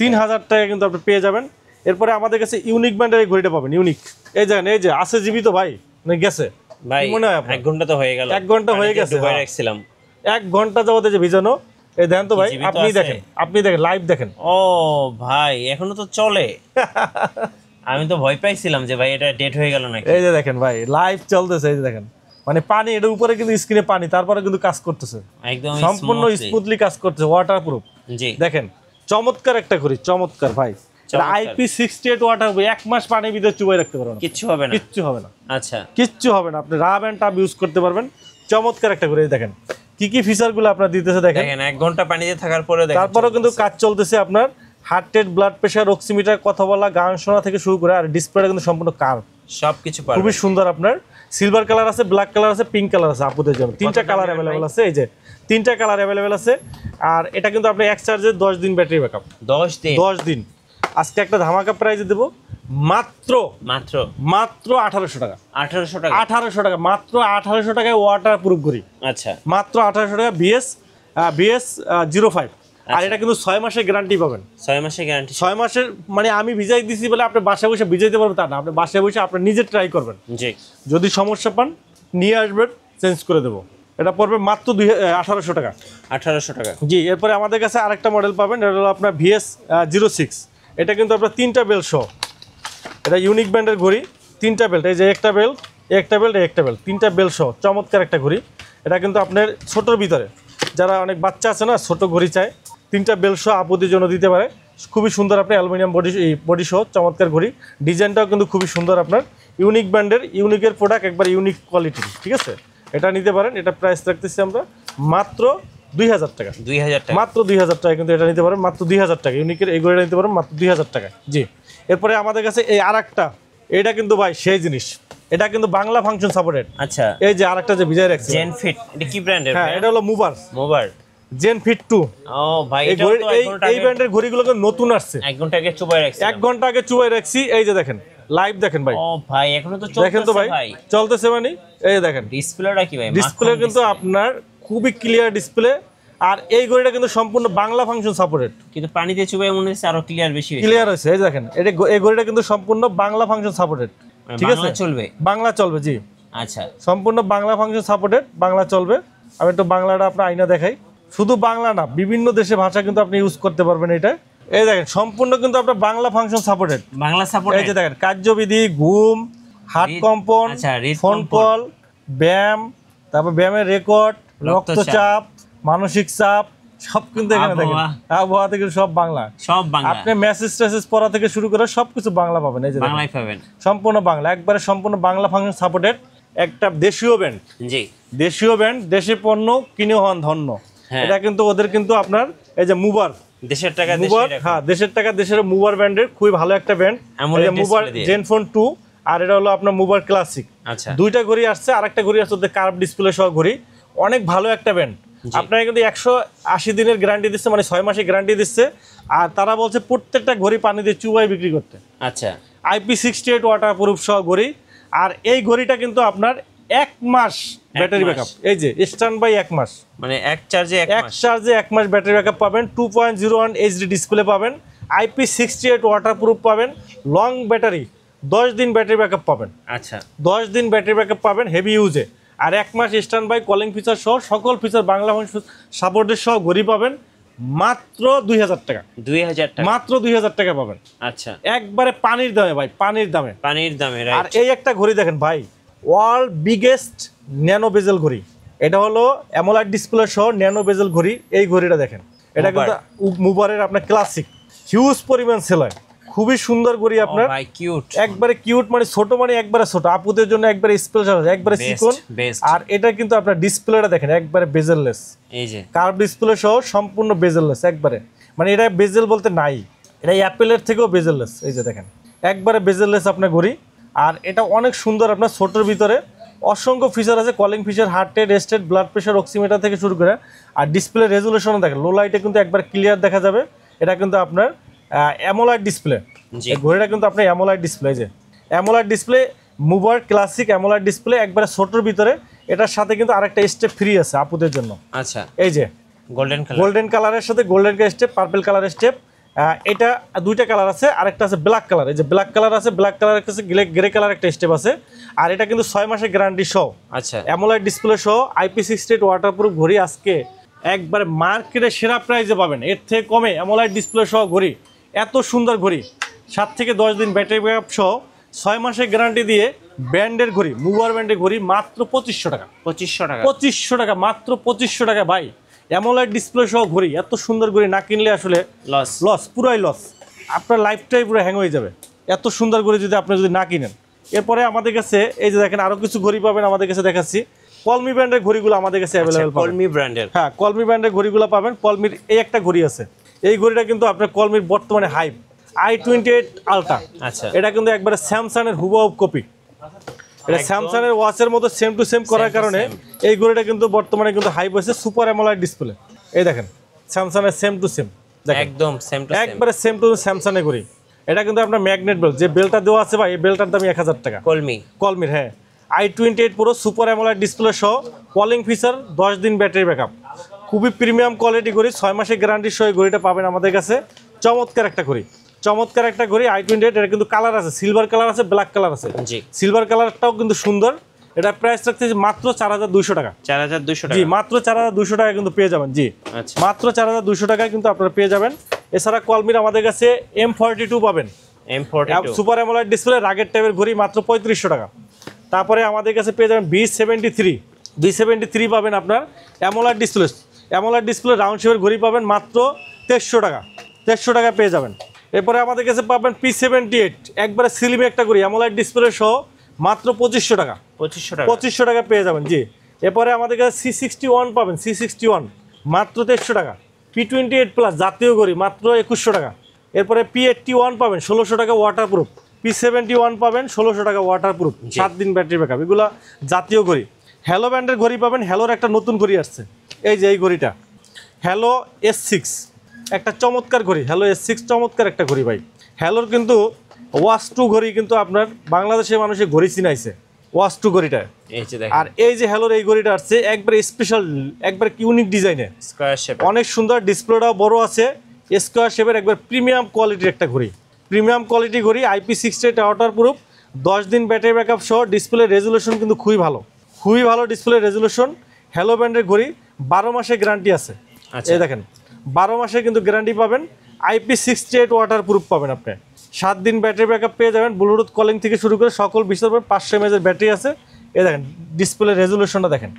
3000 টাকা কিন্তু আপনি পেয়ে যাবেন। এরপরে আমাদের কাছে ইউনিক ব্র্যান্ডের এই ঘড়িটা পাবেন, ইউনিক। এই দেখেন, এই যে আছে জীবিত ভাই, মানে গেছে ভাই, মনে হয় 1 ঘন্টা তো হয়ে গেল, 1 ঘন্টা হয়ে গেছে, দুবার রাখছিলাম 1 ঘন্টা যাবত যে ভিজানো। এই দেখেন তো ভাই, আপনি দেখেন লাইভ দেখেন। ও ভাই, এখনো তো চলে। আমি তো ভয় পাইছিলাম যে ভাই এটা ডেট হয়ে গেল নাকি। এই যে দেখেন ভাই, লাইভ চলতেছে। এই যে দেখেন, মানে পানি, এর উপরে কিন্তু স্ক্রিনে পানি, তারপরে কিন্তু কাজ করতেছে একদম সম্পূর্ণ স্মুথলি কাজ করতেছে, ওয়াটারপ্রুফ। জি দেখেন, চমৎকার একটা ঘড়ি, চমৎকার ভাই। IP68 ওয়াটারপ্রুফ, 1 মাস পানির ভিতরে চুবাই রাখতে পারবেন, কিচ্ছু হবে না, কিচ্ছু হবে না। আচ্ছা, কিচ্ছু হবে না, আপনি রাব এন্ড টাব ইউজ করতে পারবেন। চমৎকার একটা ঘড়ি। দেখেন কি কি ফিচারগুলো আপনার দিতেছে, দেখেন 1 ঘন্টা পানিতে থাকার পরে দেখেন, তারপরেও কিন্তু কাজ চলতেছে আপনার। Heart rate, blood pressure, oximeter, কথা বলা, গান শোনা থেকে শুরু করে। আর ডিসপ্লেটা কিন্তু সম্পূর্ণ কার্ভ, সবকিছু পারবেন। খুবই সুন্দর। আপনার সিলভার কালার আছে, ব্ল্যাক কালার আছে, পিঙ্ক কালার আছে আপুদের জন্য। 3টা কালার অ্যাভেলেবেল আছে, এই যে 3টা কালার অ্যাভেলেবেল আছে। আর এটা কিন্তু আপনি এক চার্জে 10 দিন ব্যাটারি ব্যাকআপ, 10 দিন। আজকে একটা ধামাকা প্রাইজে দেবো মাত্র 1800 টাকা। 1800 টাকা, মাত্র 1800 টাকায় ওয়াটারপ্রুফ ঘড়ি। আচ্ছা, মাত্র 1800 টাকা, BS05। আর এটা কিন্তু 6 মাসের গ্যারান্টি পাবেন। 6 মাসের গ্যারান্টি, 6 মাসের মানে আমি ভিজাই দিছি বলে আপনি বাসায় বসে ভিজাইতে পারবেন তা না, আপনি বাসায় বসে আপনি নিজে ট্রাই করবেন। জি, যদি সমস্যা পান নিয়ে আসবেন, চেঞ্জ করে দেবো। এটা পড়বে মাত্র 1800 টাকা। 1800 টাকা। জি, এরপরে আমাদের কাছে আরেকটা মডেল পাবেন, এটা হলো আপনার VS06। এটা কিন্তু আপনার 3টা বেল্ট সহ, এটা ইউনিক ব্র্যান্ডের ঘড়ি। 3টা বেল্ট, এই যে একটা বেল্ট, একটা বেল্ট, একটা বেল্ট, 3টা বেল্ট সহ চমৎকার একটা ঘড়ি। এটা কিন্তু আপনার ছোটোর ভিতরে, যারা অনেক বাচ্চা আছে না, ছোট ঘড়ি চায়, 3টা বেল্ট সহ আপুদের জন্য দিতে পারে। খুবই সুন্দর, আপনি অ্যালুমিনিয়াম বডি সহ চমৎকার ঘড়ি। ডিজাইনটাও কিন্তু খুবই সুন্দর। আপনার ইউনিক ব্র্যান্ডের, ইউনিকের প্রোডাক্ট, একবার ইউনিক কোয়ালিটি, ঠিক আছে। এটা নিতে পারেন। এটা প্রাইস রাখতেছি আমরা মাত্র 2000 টাকা। 2000 টাকা, মাত্র 2000 টাকা কিন্তু এটা নিতে পারেন, মাত্র 2000 টাকা। ইউনিকের এই ঘড়িটা নিতে পারেন মাত্র 2000 টাকা। জি, এরপরে আমাদের কাছে এই আরেকটা, এটা কিন্তু ভাই সেই জিনিস, এটা কিন্তু বাংলা ফাংশন সাপোর্টেড। আচ্ছা, এই যে আরেকটা যে বিজয় রাখছে জেনফিট, এটা কি ব্র্যান্ডের? হ্যাঁ, এটা হলো মুভার জেনফিট 2। ও ভাই, এই ব্র্যান্ডের ঘড়িগুলো নতুন আসছে, 1 ঘন্টা আগে চুবাই রাখছি, 1 ঘন্টা আগে চুবাই রাখছি। এই যে দেখেন, লাইভ দেখেন ভাই। ও ভাই, এখনো তো চলতেছে। দেখেন তো ভাই, চলতেছে মানে এই দেখেন ডিসপ্লেটা কি ভাই, ডিসপ্লে কিন্তু আপনার খুবই ক্লিয়ার ডিসপ্লে। আর এই ঘড়িটা কিন্তু সম্পূর্ণ বাংলা ফাংশন সাপোর্টেড, কিন্তু পানিতে চুবাই মনে হচ্ছে আরো ক্লিয়ার হয়েছে। এই দেখেন, এই ঘড়িটা কিন্তু সম্পূর্ণ বাংলা ফাংশন সাপোর্টেড, ঠিক আছে, বাংলা চলবে। জি, আচ্ছা, সম্পূর্ণ বাংলা ফাংশন সাপোর্টেড, বাংলা চলবে। আমি একটু বাংলাটা আপনার আইনা দেখাই। শুধু বাংলা না, বিভিন্ন দেশের ভাষা কিন্তু আপনি ইউজ করতে পারবেন এটা। এই দেখেন, সম্পূর্ণ কিন্তু আপনার Bangla function supported, Bangla support. এই যে দেখেন, কার্যবিধি, ঘুম, হার্ট কম্পন, ফোন কল, ব্যায়াম, তারপর ব্যায়ামের রেকর্ড, রক্তচাপ, মানসিক চাপ, সব কিন্তু এখানে দেখেন। আবহাওয়া থেকে সব বাংলা, আপনি মেসেজ পড়া থেকে শুরু করে সবকিছু বাংলা পাবেন। এই যে বাংলায় পাবেন, সম্পূর্ণ বাংলা, একবারে সম্পূর্ণ বাংলা ফাংশন সাপোর্টেড। একটা দেশীয় ব্র্যান্ড, জি, দেশীয় ব্র্যান্ড, দেশি পণ্য কিনে হন ধন্য। এটা কিন্তু ওদের কিন্তু আপনার এই যে মুভার, দেশের টাকা মুভার, হ্যাঁ দেশের টাকা দেশের মুভার ব্র্যান্ডের খুবই ভালো একটা ব্র্যান্ড। মুভার জেনফোন 2, আর এটা হলো আপনার মুভার ক্লাসিক। আচ্ছা, 2টা ঘড়ি আসছে, আরেকটা ঘড়ি আসছে ওদের কার্ভ ডিসপ্লে সহ ঘড়ি। অনেক ভালো একটা ব্র্যান্ড। আপনারা কিন্তু 180 দিনের গ্যারান্টি দিচ্ছে, মানে 6 মাসের গ্যারান্টি দিচ্ছে। আর তারা বলছে প্রত্যেকটা ঘড়ি পানি দিয়ে চুবাই বিক্রি করতে। আচ্ছা, IP68 ওয়াটারপ্রুফ সহ ঘড়ি। আর এই ঘড়িটা কিন্তু আপনার 1 মাস ব্যাটারি ব্যাকআপ, এই যে স্ট্যান্ড বাই 1 মাস, মানে এক চার্জে 1 মাস ব্যাটারি ব্যাকআপ পাবেন। 2.01 HD ডিসপ্লে পাবেন, IP68 ওয়াটারপ্রুফ পাবেন, লং ব্যাটারি, 10 দিন ব্যাটারি ব্যাকআপ পাবেন। আচ্ছা, 10 দিন ব্যাটারি ব্যাকআপ পাবেন হেভি ইউজে। আর 1 মাস স্ট্যান্ড বাই, কলিং ফিচার সহ সকল ফিচার বাংলা সাপোর্টের সহ ঘড়ি পাবেন মাত্র 2000 টাকা। 2000 টাকা, মাত্র 2000 টাকা পাবেন। আচ্ছা, একবারে পানির দামে ভাই, পানির দামে। রাইট। আর এই একটা ঘড়ি দেখেন ভাই, ওয়ার্ল্ড বিগেস্ট ন্যানো বেজেল ঘড়ি। এটা হলো অ্যামোলাইড ডিসপ্লে সহ ন্যানো বেজেল ঘড়ি। এই ঘড়িটা দেখেন, এটা কিন্তু মুবারের আপনার ক্লাসিক, হিউজ পরিমাণ সেল হয়, খুবই সুন্দর ঘড়ি আপনার। ভাই কিউট, একবারে কিউট, মানে ছোট, মানে একবারে ছোট, আপুদের জন্য একবারে স্পেশাল, একবারে চিকন। আর এটা কিন্তু আপনার ডিসপ্লেটা দেখেন একবারে বেজেললেস, এই যে কার্ভ ডিসপ্লে সহ সম্পূর্ণ বেজেললেস একবারে, মানে এটা বেজেল বলতে নাই, এটা অ্যাপেলের থেকেও বেজেললেস। এই যে দেখেন একবারে বেজেললেস আপনার ঘড়ি। আর এটা অনেক সুন্দর, আপনার ছোটোর ভিতরে অসংখ্য ফিচার আছে, calling feature, heart rate, rested, blood pressure, oximeter থেকে শুরু করে। আর ডিসপ্লে রেজুলেশনও দেখেন, লো লাইটে কিন্তু একবার ক্লিয়ার দেখা যাবে। এটা কিন্তু আপনার অ্যামোলাইড ডিসপ্লে, ঘড়িটা কিন্তু আপনার অ্যামোলাইড ডিসপ্লে, যে অ্যামোলাইড ডিসপ্লে, মুভার ক্লাসিক অ্যামোলাইড ডিসপ্লে, একবারে ছোটোর ভিতরে। এটার সাথে কিন্তু আরেকটা স্টেপ ফ্রি আছে আপুদের জন্য। আচ্ছা, এই যে গোল্ডেন কালারের সাথে golden step, purple colour step. এটা দুইটা কালার আছে, আরেকটা আছে ব্ল্যাক কালার। এই যে ব্ল্যাক কালার আছে, ব্ল্যাক কালার একটা আছে, গ্রে কালার একটা স্টেপ আছে। আর এটা কিন্তু 6 মাসের গ্যারান্টি সহ, আচ্ছা, অ্যামোলাইড ডিসপ্লে সহ, IP68 ওয়াটারপ্রুফ ঘড়ি। আজকে একবারে মার্কেটে সেরা প্রাইসে পাবেন, এর থেকে কমে অ্যামোলাইড ডিসপ্লে সহ ঘড়ি, এত সুন্দর ঘড়ি, 7 থেকে 10 দিন ব্যাটারি ব্যাকআপ সহ, 6 মাসের গ্যারান্টি দিয়ে, ব্র্যান্ডের ঘড়ি, মুভার ব্র্যান্ডের ঘড়ি, মাত্র 2500 টাকা। 2500 টাকা, মাত্র 2500 টাকা ভাই। অ্যামোলাইড ডিসপ্লে সহ ঘড়ি, এত সুন্দর ঘড়ি না কিনলে আসলে লস, পুরাই লস, আপনার লাইফটাই পুরো হ্যাং হয়ে যাবে। এত সুন্দর ঘড়ি যদি আপনি না কিনেন। এরপরে আমাদের কাছে এই যে দেখেন আরো কিছু ঘড়ি পাবেন আমাদের কাছে, দেখাচ্ছি। কলমি ব্র্যান্ডের ঘড়িগুলো আমাদের কাছে অ্যাভেলেবেল পাবেন। কলমি ব্র্যান্ডের, হ্যাঁ, কলমি ব্র্যান্ডের ঘড়িগুলো পাবেন। কলমির এই একটা ঘড়ি আছে, এই ঘড়িটা কিন্তু আপনার কলমির বর্তমানে হাইপ, i28 আলট্রা। আচ্ছা, এটা কিন্তু একবারে স্যামসাং এর হুবহু কপি। এটা স্যামসাং এর ওয়াচের মতো সেম টু সেম করার কারণে এই ঘড়িটা কিন্তু বর্তমানে কিন্তু হাইপ হয়েছে। সুপার অ্যামোলাইড ডিসপ্লে, এই দেখেন স্যামসাং এর সেম টু সেম, একদম সেম টু সেম, একবারে সেম টু স্যামসাং এর ঘড়ি। এটা কিন্তু আপনার ম্যাগনেট বেল্ট, যে বেলটা দেওয়া আছে ভাই, এই বেলটার দাম 1000 টাকা। কলমির, হ্যাঁ, i28 পুরো সুপার অ্যামোলাইড ডিসপ্লে সহ, কলিং ফিচার, 10 দিন ব্যাটারি ব্যাকআপ, খুবই প্রিমিয়াম কোয়ালিটি ঘড়ি, 6 মাসের গ্যারান্টি সহ ঘড়িটা পাবেন আমাদের কাছে। চমৎকার একটা ঘড়ি, চমৎকার একটা ঘড়ি i28। এটা কিন্তু কালার আছে, সিলভার কালার আছে, ব্ল্যাক কালার আছে। সিলভার কালারটাও কিন্তু সুন্দর। এটা প্রাইস রাখতেছি মাত্র 4200 টাকা। 4200 টাকা, জি, মাত্র 4200 টাকা কিন্তু পেয়ে যাবেন। জি, মাত্র 4200 টাকায় কিন্তু আপনারা পেয়ে যাবেন। এছাড়া কলমির আমাদের কাছে M42 পাবেন, M42 সুপার অ্যামোলাইড ডিসপ্লে, রাগের টাইপের ঘড়ি, মাত্র 3500 টাকা। তারপরে আমাদের কাছে পেয়ে যাবেন B73 পাবেন আপনার অ্যামোলাইড ডিসপ্লে, রাউন্ড শেপের ঘড়ি পাবেন মাত্র 2300 টাকা। 2300 টাকা পেয়ে যাবেন। এরপরে আমাদের কাছে পাবেন P78, একবারে স্লিম একটা ঘড়ি, অ্যামোলাইড ডিসপ্লে সহ, মাত্র 2500 টাকা। 2500 টাকা পেয়ে যাবেন। জি, এরপরে আমাদের কাছে C61 পাবেন, C61 মাত্র 2300 টাকা। P28 প্লাস জাতীয় ঘড়ি, মাত্র 2100 টাকা। এরপরে P81 পাবেন 1600 টাকা ওয়াটারপ্রুফ। P71 পাবেন 1600 টাকা ওয়াটারপ্রুফ, 7 দিন ব্যাটারি ব্যাকআপ, এগুলা জাতীয় ঘড়ি। হ্যালো ব্র্যান্ডের ঘড়ি পাবেন, হ্যালোর একটা নতুন ঘড়ি আসছে, এই যে এই ঘড়িটা, হ্যালো S6, একটা চমৎকার ঘড়ি, হ্যালো S6 চমৎকার একটা ঘড়ি ভাই। হ্যালোর কিন্তু ওয়াচ 2 ঘড়ি কিন্তু আপনার বাংলাদেশের মানুষের ঘড়ি চিনাইছে, ওয়াচ 2 ঘড়িটা। আর এই যে হ্যালোর এই ঘড়িটা আসছে একবার স্পেশাল, একবার ইউনিক ডিজাইনে, স্কয়ার শেপ, অনেক সুন্দর, ডিসপ্লেটাও বড় আছে, স্কয়ার শেপের, একবার প্রিমিয়াম কোয়ালিটির একটা ঘড়ি, প্রিমিয়াম কোয়ালিটি ঘড়ি, IP68 ওয়াটারপ্রুফ, 10 দিন ব্যাটারি ব্যাকআপ সহ, ডিসপ্লে রেজুলেশন কিন্তু খুবই ভালো, খুবই ভালো ডিসপ্লে রেজুলেশন। হ্যালো ব্র্যান্ডের ঘড়ি, 12 মাসের গ্যারান্টি আছে। এই দেখেন 12 মাসে কিন্তু গ্যারান্টি পাবেন, IP68 ওয়াটারপ্রুফ পাবেন আপনি, 7 দিন ব্যাটারি ব্যাকআপ পেয়ে যাবেন, ব্লুটুথ কলিং থেকে শুরু করে সকল বিষয় পাবেন, 500 mAh এর ব্যাটারি আছে। এই দেখেন ডিসপ্লে রেজুলেশনটা দেখেন,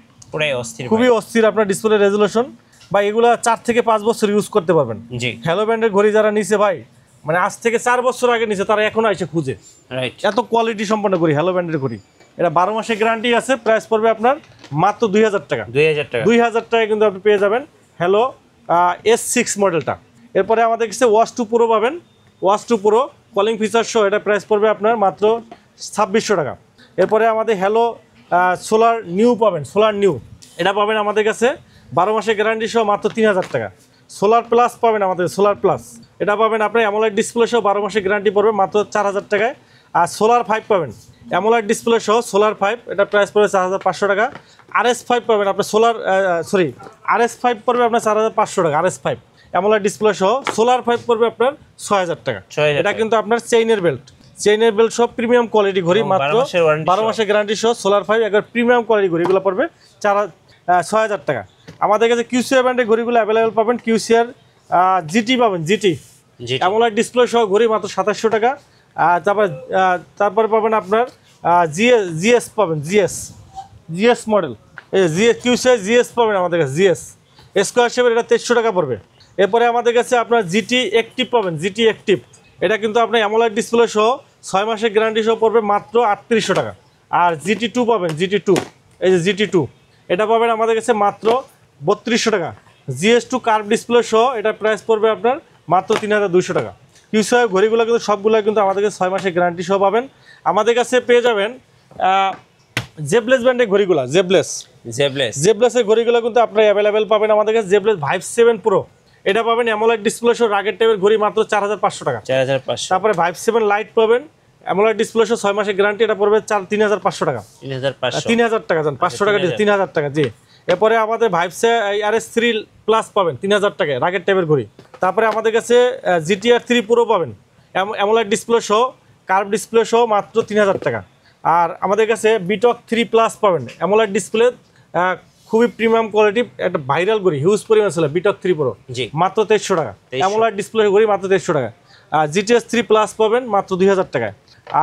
খুবই অস্থির আপনার ডিসপ্লে রেজুলেশন ভাই। এগুলা 4 থেকে 5 বছর ইউজ করতে পারবেন। হ্যালো ব্র্যান্ডের ঘড়ি যারা নিছে ভাই, মানে আজ থেকে 4 বছর আগে নিছে, তারা এখনো এসে খুঁজে, এত কোয়ালিটি সম্পন্ন ঘড়ি হ্যালো ব্র্যান্ডের ঘড়ি। এটা 12 মাসের গ্যারান্টি আছে, প্রাইস পড়বে আপনার মাত্র 2000 টাকা। 2000 টাকা কিন্তু আপনি পেয়ে যাবেন হ্যালো S6 মডেলটা। এরপরে আমাদের কাছে ওয়াচ 2 প্রো পাবেন, ওয়াচ 2 প্রো কলিং ফিচার সহ, এটা প্রাইস পড়বে আপনার মাত্র 2600 টাকা। এরপরে আমাদের হ্যালো সোলার নিউ পাবেন, সোলার নিউ, এটা পাবেন আমাদের কাছে 12 মাসের গ্যারান্টি সহ, মাত্র 3000 টাকা। সোলার প্লাস পাবেন আমাদের, সোলার প্লাস এটা পাবেন আপনার অ্যামোলাইড ডিসপ্লে সহ, 12 মাসের গ্যারান্টি পড়বে মাত্র 4000 টাকায়। আর সোলার 5 পাবেন অ্যামোলাইড ডিসপ্লে সহ, সোলার 5, এটা প্রাইস পড়বে 4500 টাকা। RS5 পাবেন আপনার সোলার, RS5 পড়বে আপনার 4500 টাকা। RS5 অ্যামোলাইড ডিসপ্লে সহ, সোলার 5 পড়বে আপনার 6000 টাকা। এটা কিন্তু আপনার চেইনের বেল্ট সব প্রিমিয়াম কোয়ালিটি ঘড়ি, মাত্র 12 মাসের গ্যারান্টি সহ, সোলার 5 একবার প্রিমিয়াম কোয়ালিটি ঘড়ি, এগুলো পড়বে 6000 টাকা। আমাদের কাছে QCR ব্র্যান্ডের ঘড়িগুলো অ্যাভেলেবেল পাবেন, QCR জিটি পাবেন, জিটি অ্যামোলেড ডিসপ্লে সহ ঘড়ি মাত্র 2700 টাকা। তারপরে পাবেন আপনার জিএস পাবেন, জিএস মডেল, এই জিএস কিউসিআই জিএস পাবেন আমাদের কাছে, জিএস স্কোয়ার শেপের, এটা 2300 টাকা পড়বে। এরপরে আমাদের কাছে আপনার জিটি অ্যাক্টিভ পাবেন, জিটি অ্যাক্টিভ, এটা কিন্তু আপনার অ্যামোলেড ডিসপ্লে সহ 6 মাসের গ্যারান্টি সহ পড়বে মাত্র 3800 টাকা। আর জিটি টু পাবেন, জিটি টু, এই যে জিটি টু, এটা পাবেন আমাদের কাছে মাত্র 3200 টাকা। জিএস টু কার্ভ ডিসপ্লে সহ এটা প্রাইস পড়বে আপনার মাত্র 3200 টাকা। কিউসিআই ঘড়িগুলো কিন্তু সবগুলো কিন্তু আমাদের কাছে 6 মাসের গ্যারান্টি সহ পাবেন। আমাদের কাছে পেয়ে যাবেন জেবলেস ব্র্যান্ডের ঘড়িগুলো, জেবলেসের ঘড়িগুলো কিন্তু আপনারা অ্যাভেলেবেল পাবেন আমাদের কাছে। জেবলেস ভাইভ 7 প্রো, এটা পাবেন অ্যামোলেড ডিসপ্লে সহ রাগের টাইপের ঘড়ি মাত্র 4500 টাকা। 4500। তারপরে ভাইভ 7 লাইট পাবেন অ্যামোলেড ডিসপ্লে সহ 6 মাসের গ্যারান্টি, এটা পড়বে 3500 টাকা। 3000 টাকা জান, 500 টাকা, 3000 টাকা জি। এরপরে আমাদের ভাইভ RS3 প্লাস পাবেন 3000 টাকায় রাগের টাইপের ঘড়ি। তারপরে আমাদের কাছে GTR 3 প্রো পাবেন অ্যামোলেড ডিসপ্লে সহ কার্ভ ডিসপ্লে সহ মাত্র 3000 টাকা। আর আমাদের কাছে বিটক 3 প্লাস পাবেন অ্যামোলেড ডিসপ্লে, খুবই প্রিমিয়াম কোয়ালিটি, একটা ভাইরাল ঘড়ি, হিউজ পরিমাণ ছিল, বিটক 3 প্রো মাত্র 2300 টাকা। অ্যামোলেড ডিসপ্লে ঘড়ি মাত্র 2300 টাকা। আর GTS 3 প্লাস পাবেন মাত্র 2000 টাকায়।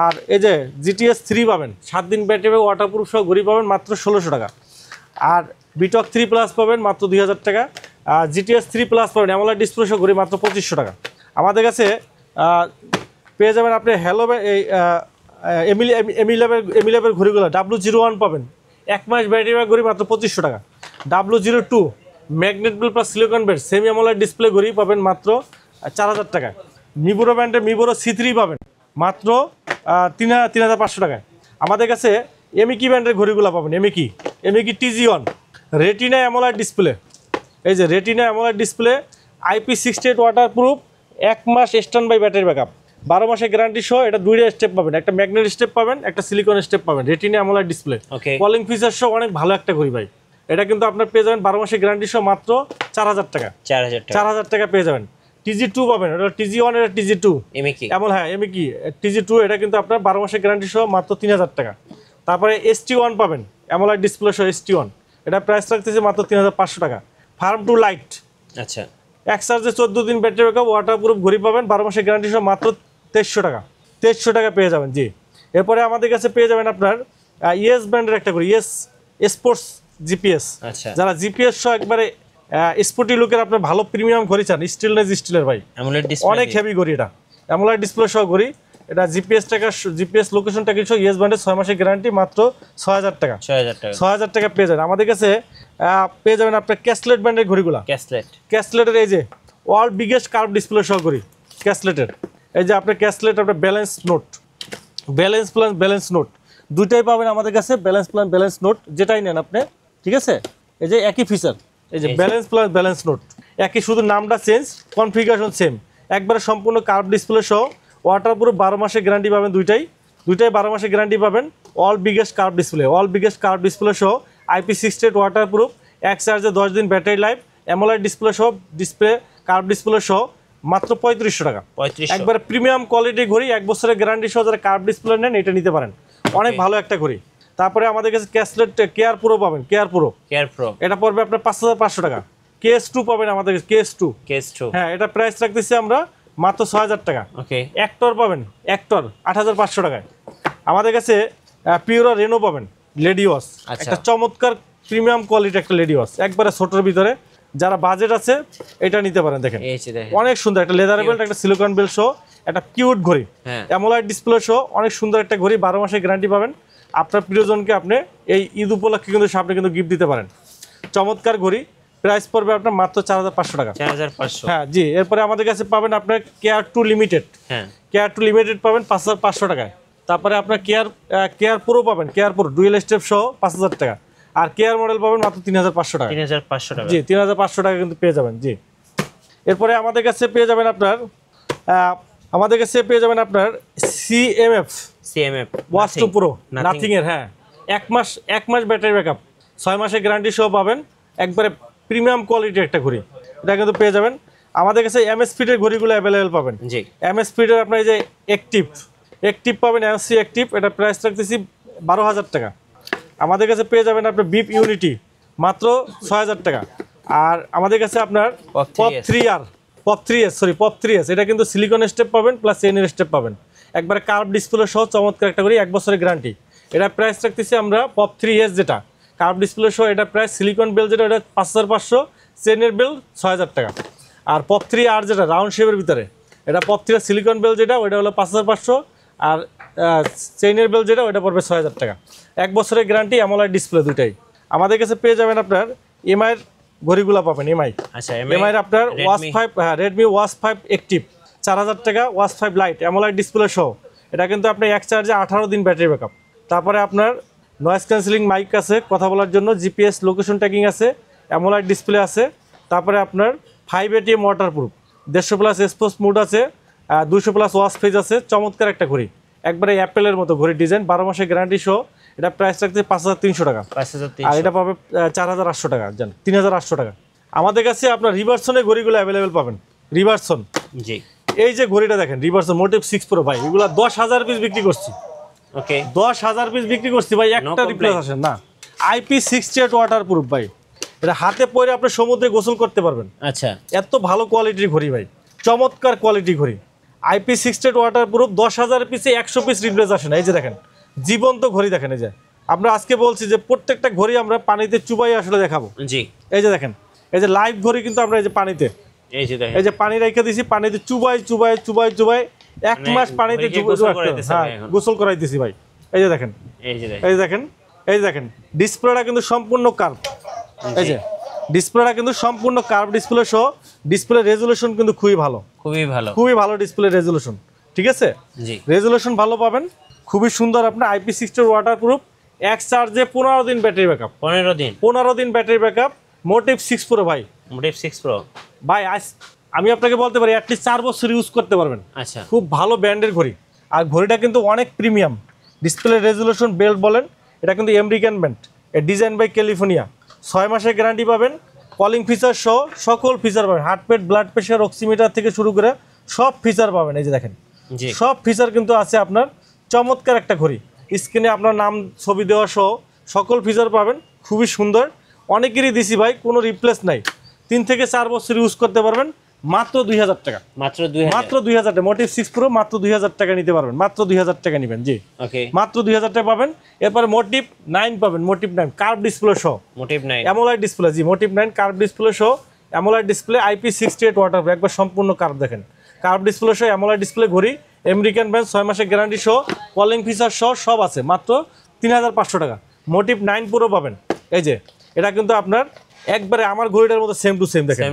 আর এই যে GTS 3 পাবেন 7 দিন ব্যাটারি ওয়াটারপ্রুফ সহ ঘড়ি পাবেন মাত্র 1600 টাকা। আর বিটক 3 প্লাস পাবেন মাত্র 2000 টাকা। আর GTS 3 প্লাস পাবেন অ্যামোলেড ডিসপ্লে সহ ঘড়ি মাত্র 2500 টাকা। আমাদের কাছে পেয়ে যাবেন আপনি হ্যালো এই এমিলেবের ঘড়িগুলো W01 পাবেন 1 মাস ব্যাটারি ঘড়ি মাত্র 2500 টাকা। W02 magnet belt plus silicone belt semi AMOLED display ঘড়ি পাবেন মাত্র 4000 টাকা। মিবোরো ব্র্যান্ডের মিবোরো C3 পাবেন মাত্র 3500 টাকায়। আমাদের কাছে এমিকি ব্র্যান্ডের ঘড়িগুলো পাবেন, এমিকি TG1 রেটিনা অ্যামোলেড ডিসপ্লে, এই যে retina AMOLED display IP68 waterproof, 1 মাস স্ট্যান্ড বাই ব্যাটারি ব্যাকআপ, 12 মাসের গ্যারান্টি সহ, এটা দুইটা স্টেপ পাবেন, একটা ম্যাগনেট স্টেপ পাবেন, একটা সিলিকন স্টেপ পাবেন, retina AMOLED display, calling feature সহ অনেক ভালো একটা ঘড়ি ভাই। এটা কিন্তু আপনার পেয়ে যাবেন 12 মাসের গ্যারান্টি সহ মাত্র 4000 টাকা। 4000 টাকা পেয়ে যাবেন। TG2 পাবেন, এটা TG1, এটা TG2 এমিকি, এমিকি TG2, এটা কিন্তু আপনার 12 মাসের গ্যারান্টি সহ মাত্র 3000 টাকা। তারপরে ST1 পাবেন অ্যামোলেড ডিসপ্লে সহ ST1, এটা প্রাইস রাখতেছে মাত্র 3500 টাকা। ফার্ম টু লাইট, আচ্ছা, এক চার্জে 14 দিন ব্যাটারি ব্যাকআপ, ওয়াটারপ্রুফ ঘড়ি পাবেন 12 মাসের গ্যারান্টি সহ মাত্র 2300 টাকা। 2300 টাকা পেয়ে যাবেন জি। এরপরে আমাদের কাছে পেয়ে যাবেন আপনার ইয়েস ব্র্যান্ডের একটা ঘড়ি, ইয়েস স্পোর্টস জিপিএস, যারা জিপিএস সহ একবারে স্পোর্টি লুকের আপনার ভালো প্রিমিয়াম ঘড়ি চান, স্টিলের ভাই, অনেক হেভি ঘড়ি, এটা অ্যামোলেড ডিসপ্লে সহ ঘড়ি, এটা জিপিএস লোকেশন ট্র্যাকিং সহ ইয়েস ব্র্যান্ডের 6 মাসের গ্যারান্টি মাত্র 6000 টাকা। 6000 টাকা পেয়ে যাবেন। আমাদের কাছে পেয়ে যাবেন আপনার ক্যাসলেট ব্র্যান্ডের ঘড়িগুলো, ক্যাসলেটের এই যে ওয়ার্ল্ড বিগেস্ট কার্ভ ডিসপ্লে সহ ঘড়ি ক্যাসলেটের, এই যে আপনার ক্যাসলেট, আপনার ব্যালেন্স প্লাস ব্যালেন্স নোট দুইটাই পাবেন আমাদের কাছে, ব্যালেন্স প্লাস ব্যালেন্স নোট যেটাই নেন আপনি, ঠিক আছে, এই যে একই ফিচার, এই যে ব্যালেন্স প্লাস ব্যালেন্স নোট একই, শুধু নামটা চেঞ্জ, কনফিগারেশন সেম, একবারে সম্পূর্ণ কার্ভ ডিসপ্লে সহ ওয়াটারপ্রুফ, 12 মাসের গ্যারান্টি পাবেন, দুইটাই 12 মাসের গ্যারান্টি পাবেন। অল বিগেস্ট কার্ভ ডিসপ্লে সহ IP68 ওয়াটারপ্রুফ, এক চার্জে 10 দিন ব্যাটারি লাইফ, অ্যামোলেড ডিসপ্লে সহ কার্ভ ডিসপ্লে সহ মাত্র 3500 টাকা। একবারে প্রিমিয়াম কোয়ালিটি ঘড়ি, 1 বছরের গ্যারান্টি সহ যারা কার্ভ ডিসপ্লে নেন এটা নিতে পারেন, অনেক ভালো একটা ঘড়ি। তারপরে আমাদের কাছে ক্যাসলেট কেয়ার প্রো পাবেন, কেয়ার প্রো এটা পড়বে আপনার 5500 টাকা। KS2 পাবেন আমাদের কাছে, KS2, হ্যাঁ, এটা প্রাইস রাখতেছি আমরা মাত্র 6000 টাকা। অ্যাক্টর পাবেন, অ্যাক্টর 8500 টাকায়। আমাদের কাছে পিওরা রেনো পাবেন, লেডি ওয়াচ, একটা চমৎকার প্রিমিয়াম কোয়ালিটি একটা লেডি ওয়াচ, একবারে ছোটোর ভিতরে, যারা বাজেট আছে এটা নিতে পারেন। দেখেন অনেক সুন্দর একটা লেদার বেল্ট, একটা সিলিকন বেল্ট সহ একটা কিউট ঘড়ি, অ্যামোলেড ডিসপ্লে সহ অনেক সুন্দর একটা ঘড়ি, 12 মাসের গ্যারান্টি পাবেন। আপনার প্রিয়জনকে আপনি এই ঈদ উপলক্ষে কিন্তু আপনি কিন্তু গিফট দিতে পারেন। চমৎকার ঘড়ি, প্রাইস পড়বে আপনার মাত্র 4500 টাকা। 4500, হ্যাঁ জি। এরপরে আমাদের কাছে পাবেন আপনার কেয়ার2 লিমিটেড পাবেন 5500 টাকায়। তারপরে আপনার কেয়ার প্রো পাবেন, কেয়ার প্রো ডুয়েল স্টেপ সহ 5000 টাকা। আর কেয়ার মডেল পাবেন মাত্র 3500 টাকা। 3500 টাকা জি, 3500 টাকা কিন্তু পেয়ে যাবেন জি। এরপরে আমাদের কাছে পেয়ে যাবেন আপনার CMF ওয়াচ 2 প্রো নাথিং এর, হ্যাঁ, 1 মাস ব্যাটারি ব্যাকআপ, 6 মাসের গ্যারান্টি সহ পাবেন, একবারে প্রিমিয়াম কোয়ালিটির একটা ঘড়ি, এটা কিন্তু পেয়ে যাবেন। আমাদের কাছে MS ফিটের ঘড়িগুলো অ্যাভেলেবেল পাবেন জি। MS ফিটের আপনার এই যে অ্যাক্টিভ পাবেন, MC অ্যাক্টিভ, এটা প্রাইস রাখতেছি 12000 টাকা। আমাদের কাছে পেয়ে যাবেন আপনার বিপ ইউনিটি মাত্র 6000 টাকা। আর আমাদের কাছে আপনার পপ 3R পপ 3s এটা কিন্তু সিলিকন স্টেপ পাবেন প্লাস চেইনের স্টেপ পাবেন, একবারে কার্ভ ডিসপ্লে সহ চমৎকার একটা ঘড়ি, 1 বছরের গ্যারান্টি। এটা প্রাইস রাখতেছি আমরা পপ 3s যেটা কার্ভ ডিসপ্লে সহ, এটা প্রাইস সিলিকন বেল যেটা এটা 5500, চেইনের বেল 6000 টাকা। আর পপ 3r যেটা রাউন্ড শেপের ভিতরে, এটা পপ 3 সিলিকন বেল যেটা ওইটা হলো 5500, আর চেইনের বেল যেটা ওইটা পড়বে 6000 টাকা। 1 বছরের গ্যারান্টি, অ্যামোলেড ডিসপ্লে দুইটাই। আমাদের কাছে পেয়ে যাবেন আপনার এমআই এর ঘড়িগুলো পাবেন, এমআই। আচ্ছা, এমআই এর আপনার ওয়াচ 5 রেডমি ওয়াচ 5 অ্যাক্টিভ 4000 টাকা, ওয়াচ 5 লাইট অ্যামোলেড ডিসপ্লে সহ। এটা কিন্তু আপনি এক চার্জে 18 দিন ব্যাটারি ব্যাকআপ। তারপরে আপনার নয়েজ ক্যান্সেলিং মাইক আছে কথা বলার জন্য, জিপিএস লোকেশন ট্র্যাকিং আছে, অ্যামোলেড ডিসপ্লে আছে। তারপরে আপনার 5 ATM waterproof, 150 plus sports mode আছে, 200 প্লাস ওয়াচ ফেজ আছে। চমৎকার একটা ঘড়ি, একবারে অ্যাপেলের মতো ঘড়ি ডিজাইন, 12 মাসের গ্যারান্টি সহ। এটা প্রাইস রাখছে 5300 টাকা, 5300, আর এটা পাবে 4800 টাকা, জান 3800 টাকা। আমাদের কাছে আপনার রিভার্সনের ঘড়িগুলো অ্যাভেলেবেল পাবেন। রিভার্সন, জি, এই যে ঘড়িটা দেখেন রিভার্সন মোটিভ 6 প্রো ভাই, এগুলো 10000 পিস বিক্রি করছি। ওকে, 10000 পিস বিক্রি করছি ভাই, একটা রিপ্লেস আসে না। IP68 ওয়াটারপ্রুফ ভাই, এটা হাতে পরে আপনি সমুদ্রে গোসল করতে পারবেন। আচ্ছা, এত ভালো কোয়ালিটির ঘড়ি ভাই, চমৎকার কোয়ালিটির ঘড়ি। IP68 ওয়াটারপ্রুফ, 10000 পিসে 100 পিস রিপ্লেস আসে না। এই যে দেখেন জীবন্ত ঘড়ি দেখেন, এই যে আমরা আজকে বলছি যে প্রত্যেকটা ঘড়ি আমরা পানিতে চুবাই আসলে দেখাবো। জি, এই যে দেখেন, এই যে লাইভ ঘড়ি কিন্তু আমরা এই যে পানিতে, এই যে দেখেন, এই যে পানি রেখে দিছি, পানিতে চুবাই চুবাই চুবাই চুবাই 1 মাস পানিতে গোসল করাইতেছি ভাই। এই যে দেখেন, এই যে দেখেন, এই দেখেন, এই দেখেন ডিসপ্লেটা কিন্তু সম্পূর্ণ কার্ভ। এই যে ডিসপ্লেটা কিন্তু সম্পূর্ণ কার্ভ ডিসপ্লে সহ, ডিসপ্লে রেজুলেশন কিন্তু খুবই ভালো, খুবই ভালো, খুবই ভালো ডিসপ্লে রেজুলেশন। ঠিক আছে, জি, রেজুলেশন ভালো পাবেন, খুবই সুন্দর। আপনার IP68 ওয়াটারপ্রুফ, এক চার্জে 15 দিন ব্যাটারি ব্যাকআপ, 15 দিন ব্যাটারি ব্যাকআপ। মোটিভ 6 প্রো ভাই, মোটিভ 6 প্রো ভাই আজ আমি আপনাকে বলতে পারি অ্যাটলিস্ট 4 বছর ইউজ করতে পারবেন। আচ্ছা, খুব ভালো ব্র্যান্ডের ঘড়ি, আর ঘড়িটা কিন্তু অনেক প্রিমিয়াম। ডিসপ্লে রেজুলেশন বেল্ট বলেন, এটা কিন্তু American brand, design by California. 6 মাসের গ্যারান্টি পাবেন, কলিং ফিচার সহ সকল ফিচার পাবেন, heart rate, blood pressure, oximeter থেকে শুরু করে সব ফিচার পাবেন। এই যে দেখেন, জি, সব ফিচার কিন্তু আছে আপনার। চমৎকার একটা ঘড়ি, স্ক্রিনে আপনার নাম ছবি দেওয়া সহ সকল ফিচার পাবেন, খুবই সুন্দর। অনেকেরই দিছি ভাই, কোনো রিপ্লেস নাই। 3 থেকে 4 বছর ইউজ করতে পারবেন, মাত্র 2000 টাকা, মাত্র 2000 টাকা। মোটিভ 6 প্রো মাত্র 2000 টাকা নিতে পারবেন, মাত্র 2000 টাকা নেবেন। জি, ওকে, মাত্র 2000 টাকা পাবেন। এরপরে মোটিভ 9 পাবেন, মোটিভ 9 কার্ভ ডিসপ্লে সহ, মোটিভ 9 অ্যামোলেড ডিসপ্লে। জি, মোটিভ 9 কার্ভ ডিসপ্লে সহ, অ্যামোলেড ডিসপ্লে, IP68 ওয়াটারপ্রুফ, একবার সম্পূর্ণ কার্ভ দেখেন, কার্ভ ডিসপ্লে সহ অ্যামোলেড ডিসপ্লে ঘড়ি, আমেরিকান ব্র্যান্ড, 6 মাসের গ্যারান্টি সহ, কলিং ফিচার সহ সব আছে, মাত্র 3500 টাকা। মোটিভ 9 প্রো পাবেন। এই যে এটা কিন্তু আপনার একবারে আমার ঘড়িটার মতো সেম টু সেম দেখেন,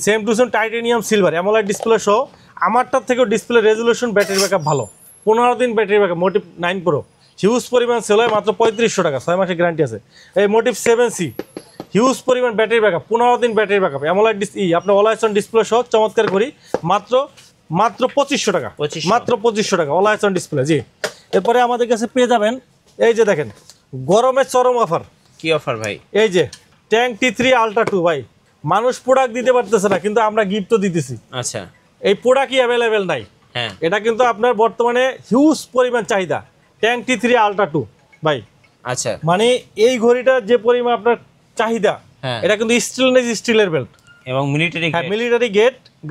same to same titanium silver, AMOLED display সহ। আমারটার থেকেও ডিসপ্লে রেজুলেশন, ব্যাটারি ব্যাকআপ ভালো, 15 দিন battery backup. Motive 9 pro huge পরিমাণ সেল হয়, মাত্র 3500 টাকা, 6 মাসের গ্যারান্টি আছে। এই মোটিভ 7C, হিউজ পরিমাণ ব্যাটারি ব্যাকআপ, 15 দিন ব্যাটারি ব্যাকআপ, অ্যামোলেড আপনার অলওয়েজ অন ডিসপ্লে সহ চমৎকার ঘড়ি, মাত্র 2500 টাকা, মাত্র 2500 টাকা অলওয়েজ অন ডিসপ্লে। জি, এরপরে আমাদের কাছে পেয়ে যাবেন, এই যে দেখেন গরমের চরম অফার। কি অফার ভাই? এই যে ট্যাঙ্ক T3 আলট্রা 2 ভাই, মানুষ প্রোডাক্ট দিতে পারতেছে না, কিন্তু আমরা গিফটও দিতেছি। আচ্ছা, এই প্রোডাক্টই অ্যাভেলেবেল নাই। হ্যাঁ, এটা কিন্তু আপনার বর্তমানে হিউজ পরিমাণ চাহিদা, ট্যাঙ্ক T3 আলট্রা 2 ভাই। আচ্ছা, মানে এই ঘড়িটার যে পরিমাণ আপনার চাহিদা, হ্যাঁ, এটা কিন্তু স্টিলের বেল্ট এবং মিলিটারি, হ্যাঁ, মিলিটারি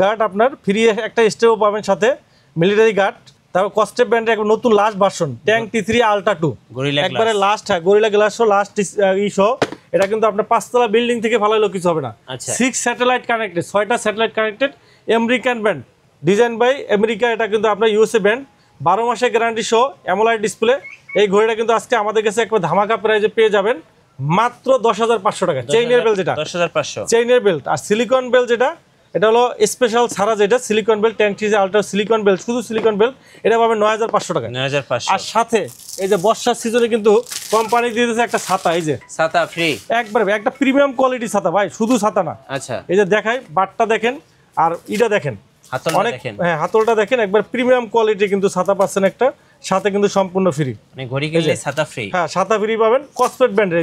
গার্ড আপনার ফ্রি একটা স্টেপও পাবেন সাথে, মিলিটারি গার্ড। তারপর কস্টেপ ব্র্যান্ডের একটা নতুন last version tank T3 ultra 2, একবারে লাস্ট, হ্যাঁ গরিলা গ্লাস সহ লাস্ট সহ। এটা কিন্তু আপনার 5 তলা বিল্ডিং থেকে ভালো হলো কিছু হবে না। 6 স্যাটেলাইট কানেক্টেড, 6টা satellite connected, American brand, design by America. এটা কিন্তু আপনার USA ব্র্যান্ড, 12 মাসের গ্যারান্টি সহ, অ্যামোলেড ডিসপ্লে। এই ঘড়িটা কিন্তু আজকে আমাদের কাছে একবার ধামাকা প্রাইজে পেয়ে যাবেন, মাত্র 10500 টাকা। চেইনের বেল যেটা 10500, চেইনের বেল্ট। আর সিলিকন বেল যেটা, এটা হলো স্পেশাল ছাড়া যেটা silicone belt, tank T3 ultra silicone belt, শুধু সিলিকন বেল্ট, এটা পাবেন 9500 টাকা। 9500। আর সাথে এই যে বর্ষার সিজনে কিন্তু কোম্পানি দিয়ে দিয়েছে একটা ছাতা, এই যে ছাতা ফ্রি, একবারে একটা প্রিমিয়াম কোয়ালিটি ছাতা ভাই, শুধু ছাতা না। আচ্ছা, এই যে দেখাই, বাটটা দেখেন আর ইটা দেখেন, হাতলটা দেখেন, হ্যাঁ হাতলটা দেখেন, একবার প্রিমিয়াম কোয়ালিটি কিন্তু ছাতা পাচ্ছেন একটা, সাথে কিন্তু সম্পূর্ণ ফ্রি। মানে ঘড়ি কিনলে ছাতা ফ্রি, হ্যাঁ ছাতা ফ্রি পাবেন। কসপেট ব্র্যান্ডের,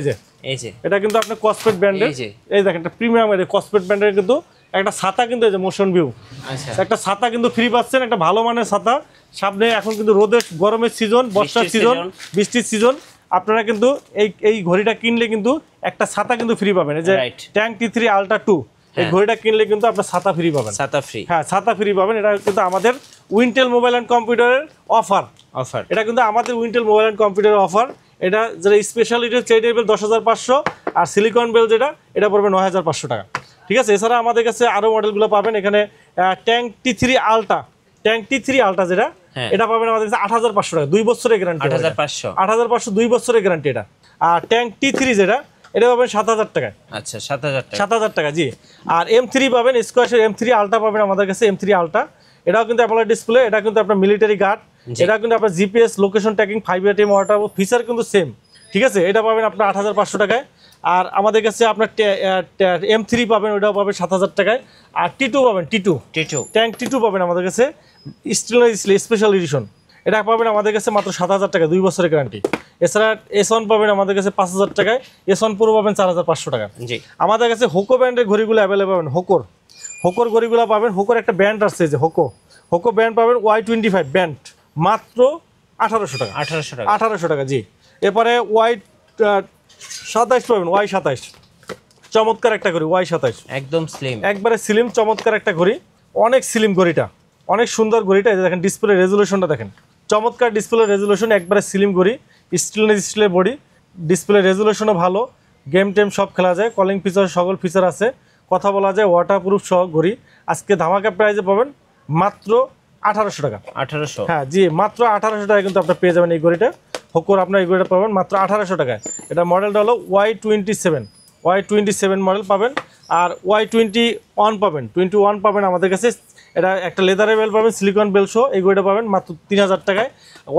এই যে এটা কিন্তু আপনি কসপেট ব্র্যান্ডের, এই দেখেন একটা প্রিমিয়াম, এই কসপেট ব্র্যান্ডের কিন্তু একটা ছাতা কিন্তু, এই যে মোশন ভিউ, আচ্ছা, একটা ছাতা কিন্তু ফ্রি পাচ্ছেন, একটা ভালো মানের ছাতা। সামনে এখন কিন্তু রোদের, গরমের সিজন, বর্ষার সিজন, বৃষ্টির সিজন, আপনারা কিন্তু এই ঘড়িটা কিনলে কিন্তু একটা ছাতা কিন্তু ফ্রি পাবেন। এই যে ট্যাঙ্ক T3 আলট্রা 2, এই ঘড়িটা কিনলে কিন্তু আপনার ছাতা ফ্রি পাবেন। ছাতা ফ্রি, হ্যাঁ ছাতা ফ্রি পাবেন। এটা কিন্তু আমাদের উইন্টেল মোবাইল অ্যান্ড কম্পিউটারের অফার। এটা কিন্তু আমাদের উইন্টেল মোবাইল অ্যান্ড কম্পিউটারের অফার। এটা যেটা স্পেশালিটি চেইনের বেল 10,500 আর সিলিকন বেল যেটা এটা পড়বে 9,500 টাকা। ঠিক আছে, এছাড়া আমাদের কাছে আরো মডেলগুলো পাবেন। এখানে tank T3 ultra, tank T3 ultra যেটা এটা পাবেন আমাদের কাছে 8,500 টাকা, 2 বছরের গ্যারান্টি। 8,500 2 বছরের গ্যারান্টি এটা। আর ট্যাঙ্ক T3 যেটা এটা পাবেন 7,000 টাকায়। আচ্ছা 7,000 টাকা, 7,000 টাকা জি। আর M3 পাবেন, স্কোয়াশের M3 আলট্রা পাবেন আমাদের কাছে, M3 আলট্রা এটাও কিন্তু অ্যামোলেড ডিসপ্লে। এটা কিন্তু আপনার মিলিটারি গার্ড, এটা কিন্তু আপনার GPS location tracking 5 ATM water feature কিন্তু সেম। ঠিক আছে, এটা পাবেন আপনার 8,500 টাকায়। আর আমাদের কাছে আপনার M3 পাবেন, ওটাও পাবেন 7,000 টাকায়। আর T2 পাবেন, T2 ট্যাঙ্ক T2 পাবেন আমাদের কাছে স্টেনলেস স্পেশাল এডিশন, এটা পাবেন আমাদের কাছে মাত্র 7,000 টাকা, 2 বছরের গ্যারান্টি। এছাড়া S1 পাবেন আমাদের কাছে 5,000 টাকায়, S1 Pro পাবেন 4,500 টাকা। আমাদের কাছে হোকো ব্র্যান্ডের ঘড়িগুলো অ্যাভেলেবল পাবেন। হোকোর ঘড়িগুলো পাবেন। হোকোর একটা ব্র্যান্ড আসছে যে হোকো ব্র্যান্ড পাবেন Y25 ব্র্যান্ড মাত্র 1,800 টাকা। 1,800 টাকা জি। এরপরে Y27 পাবেন, Y27 চমৎকার একটা ঘড়ি, Y27 একদম স্লিম, একবারে স্লিম চমৎকার একটা ঘড়ি, অনেক স্লিম ঘড়িটা, অনেক সুন্দর ঘড়িটা। এই দেখেন ডিসপ্লে রেজুলেশনটা দেখেন, চমৎকার ডিসপ্লে রেজুলেশন, একবারে স্লিম ঘড়ি, স্টেনলেস স্টিলের বডি, ডিসপ্লে রেজুলেশনও ভালো, গেম টেম সব খেলা যায়, কলিং ফিচার সকল ফিচার আছে, কথা বলা যায়, ওয়াটারপ্রুফ সহ ঘড়ি। আজকে ধামাকা প্রাইসে পাবেন মাত্র 1,800 টাকা। 1,800 হ্যাঁ জি, মাত্র 1,800 টাকা কিন্তু আপনি পেয়ে যাবেন এই ঘড়িটা। হোকোর আপনার এই ঘড়িটা পাবেন মাত্র 1,800 টাকায়। এটা মডেলটা হলো Y27 মডেল পাবেন। আর Y21 পাবেন, 21 পাবেন আমাদের কাছে। এটা একটা লেদারের বেল পাবেন, সিলিকন বেল সহ এই ঘড়িটা পাবেন মাত্র 3,000 টাকায়।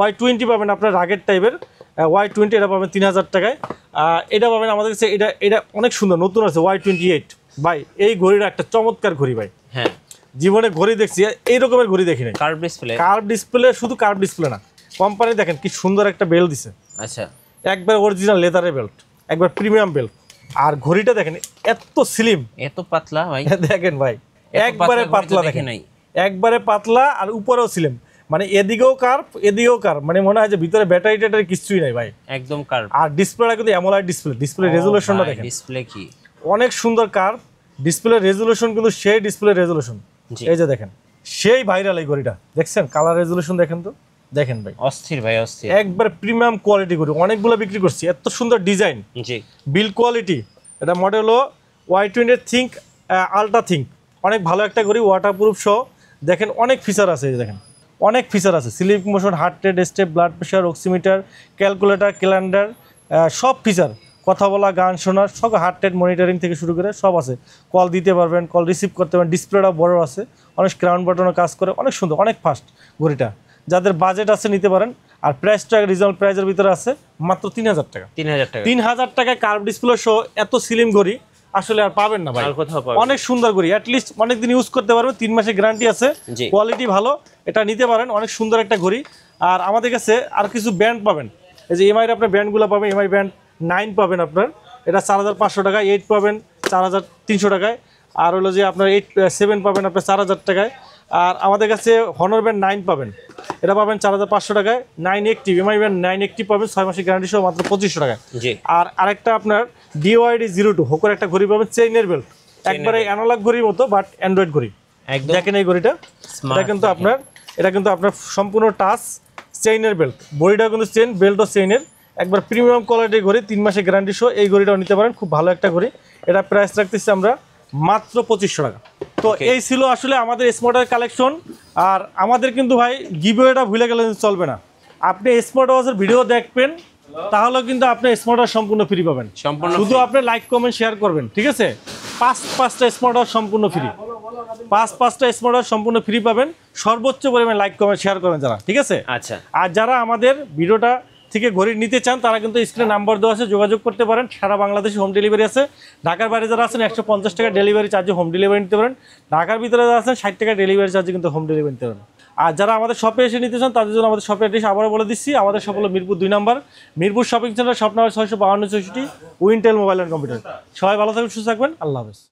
Y20 পাবেন আপনার রাগের টাইপের, Y20 এটা পাবেন 3,000 টাকায়। এটা পাবেন আমাদের কাছে, এটা অনেক সুন্দর নতুন আছে Y28 ভাই। এই ঘড়িটা একটা চমৎকার ঘড়ি ভাই। হ্যাঁ, জীবনে ঘড়ি দেখছি এই রকমের ঘড়ি দেখি নাই। কার্ভ ডিসপ্লে, শুধু কার্ভ ডিসপ্লে না, কোম্পানি দেখেন কি সুন্দর একটা বেল্ট দিছে। আচ্ছা, একবার অরিজিনাল লেদারের বেল্ট, একবার প্রিমিয়াম বেল্ট। আর ঘড়িটা দেখেন এত স্লিম, এত পাতলা ভাই, দেখেন ভাই একবারে পাতলা, দেখেন একবারে পাতলা আর উপরেও স্লিম, মানে এদিকেও কার্ভ এদিকেও কার্ভ, মানে মনে হয় যে ভিতরে ব্যাটারি ট্যাটারি কিছুই নাই ভাই, একদম কার্ভ। আর ডিসপ্লেটা কিন্তু অ্যামোলেড ডিসপ্লে রেজুলেশনটা দেখেন, ডিসপ্লে কি অনেক সুন্দর কার্ভ, ডিসপ্লে রেজুলেশন কিন্তু সেই ডিসপ্লে রেজুলেশন, এই যে দেখেন সেই ভাইরাল এই ঘড়িটা দেখছেন, কালার রেজুলেশন দেখেন তো, দেখেন ভাই অস্থির ভাই, অস্থির একবার প্রিমিয়াম কোয়ালিটি ঘড়ি, অনেকগুলো বিক্রি করছি, এত সুন্দর ডিজাইন, জি বিল কোয়ালিটি। এটা মডেল হলো Y20 থিঙ্ক আলট্রা থিঙ্ক, অনেক ভালো একটা ঘড়ি, ওয়াটারপ্রুফ সহ। দেখেন অনেক ফিচার আছে, দেখেন অনেক ফিচার আছে, sleep motion, heart rate, step, blood pressure, oximeter, calculator, calendar, সব ফিচার, কথা বলা, গান শোনার, সব হার্ট রেট মনিটরিং থেকে শুরু করে সব আছে। কল দিতে পারবেন, কল রিসিভ করতে পারবেন, ডিসপ্লেটা বড় আছে, অনেক ক্রাউন বাটনও কাজ করে, অনেক সুন্দর, অনেক ফাস্ট ঘড়িটা। যাদের বাজেট আছে নিতে পারেন। আর প্রাইসটা রিজনেবল প্রাইসের ভিতরে আছে মাত্র 3,000 টাকা। 3,000 টাকায় কার্ভ ডিসপ্লে সহ এত স্লিম ঘড়ি আসলে আর পাবেন না ভাই, অনেক সুন্দর ঘড়ি, অ্যাটলিস্ট অনেকদিন ইউজ করতে পারবেন, 3 মাসের গ্যারান্টি আছে, কোয়ালিটি ভালো, এটা নিতে পারেন, অনেক সুন্দর একটা ঘড়ি। আর আমাদের কাছে আর কিছু ব্র্যান্ড পাবেন, এই যে এমআইয়ের আপনার ব্র্যান্ডগুলো পাবেন, এমআই ব্র্যান্ড 9 পাবেন আপনার, এটা 4,500 টাকা, 8 পাবেন 4,300 টাকায়, আর হলো যে আপনার 7 পাবেন আপনার 4,000 টাকায়। আর আমাদের কাছে হনর ব্র্যান্ড 9 পাবেন, এটা পাবেন 4,500 টাকায়। 9 অ্যাক্টিভ, এমআই ব্র্যান্ড 9 অ্যাক্টিভ পাবেন 6 মাসের গ্যারান্টি সহ মাত্র 2,500 টাকায়। আর আরেকটা আপনার DYD02 হোকোর একটা ঘড়ি পাবেন, চেইনের বেল্ট, একবারে অ্যানালগ ঘড়ির মতো বাট অ্যান্ড্রয়েড ঘড়ি। দেখেন এই ঘড়িটা, এটা কিন্তু আপনার সম্পূর্ণ টাচ চেইনের বেল্ট, বডিটা কিন্তু চেইন, বেল্টও চেইনের, একবার প্রিমিয়াম কোয়ালিটির ঘড়ি, 3 মাসের গ্যারান্টি সহ এই ঘড়িটাও নিতে পারেন, খুব ভালো একটা ঘড়ি। এটা প্রাইস রাখতেছি আমরা মাত্র 2,500 টাকা। তো এই ছিল আসলে আমাদের স্মার্ট কালেকশন। আর আমাদের কিন্তু ভাই গিভওয়েটা ভুলে গেলে চলবে না, আপনি স্মার্ট ওয়াচের ভিডিও দেখবেন তাহলে কিন্তু আপনি স্মার্ট ওয়াচ সম্পূর্ণ ফ্রি পাবেন, শুধু আপনি লাইক কমেন্ট শেয়ার করবেন, ঠিক আছে? 5টা স্মার্ট ওয়াচ সম্পূর্ণ ফ্রি, 5টা স্মার্ট ওয়াচ সম্পূর্ণ ফ্রি পাবেন, সর্বোচ্চ পরিমাণে লাইক কমেন্ট শেয়ার করবেন যারা, ঠিক আছে? আচ্ছা, আর যারা আমাদের ভিডিওটা থেকে ঘড়ি নিতে চান তারা কিন্তু স্ক্রিনে নাম্বার দেওয়া আছে, যোগাযোগ করতে পারেন। সারা বাংলাদেশে হোম ডেলিভারি আছে। ঢাকার বাইরে যারা আছেন 150 টাকা ডেলিভারি চার্জে হোম ডেলিভারি নিতে পারেন। ঢাকার ভিতরে যারা আছেন 60 টাকা ডেলিভারি চার্জে কিন্তু হোম ডেলিভারি নিতে পারেন। আর যারা আমাদের শপে এসে নিতে চান তাদের জন্য আমাদের শপের অ্যাড্রেস আবারও বলে দিচ্ছি, আমাদের শপ হলো মিরপুর 2 নম্বর, Mirpur shopping centre, shop number 652 64, Wintel mobile and computer. সবাই ভালো থাকবেন, সুস্থ থাকবেন, আল্লাহ হাফেজ।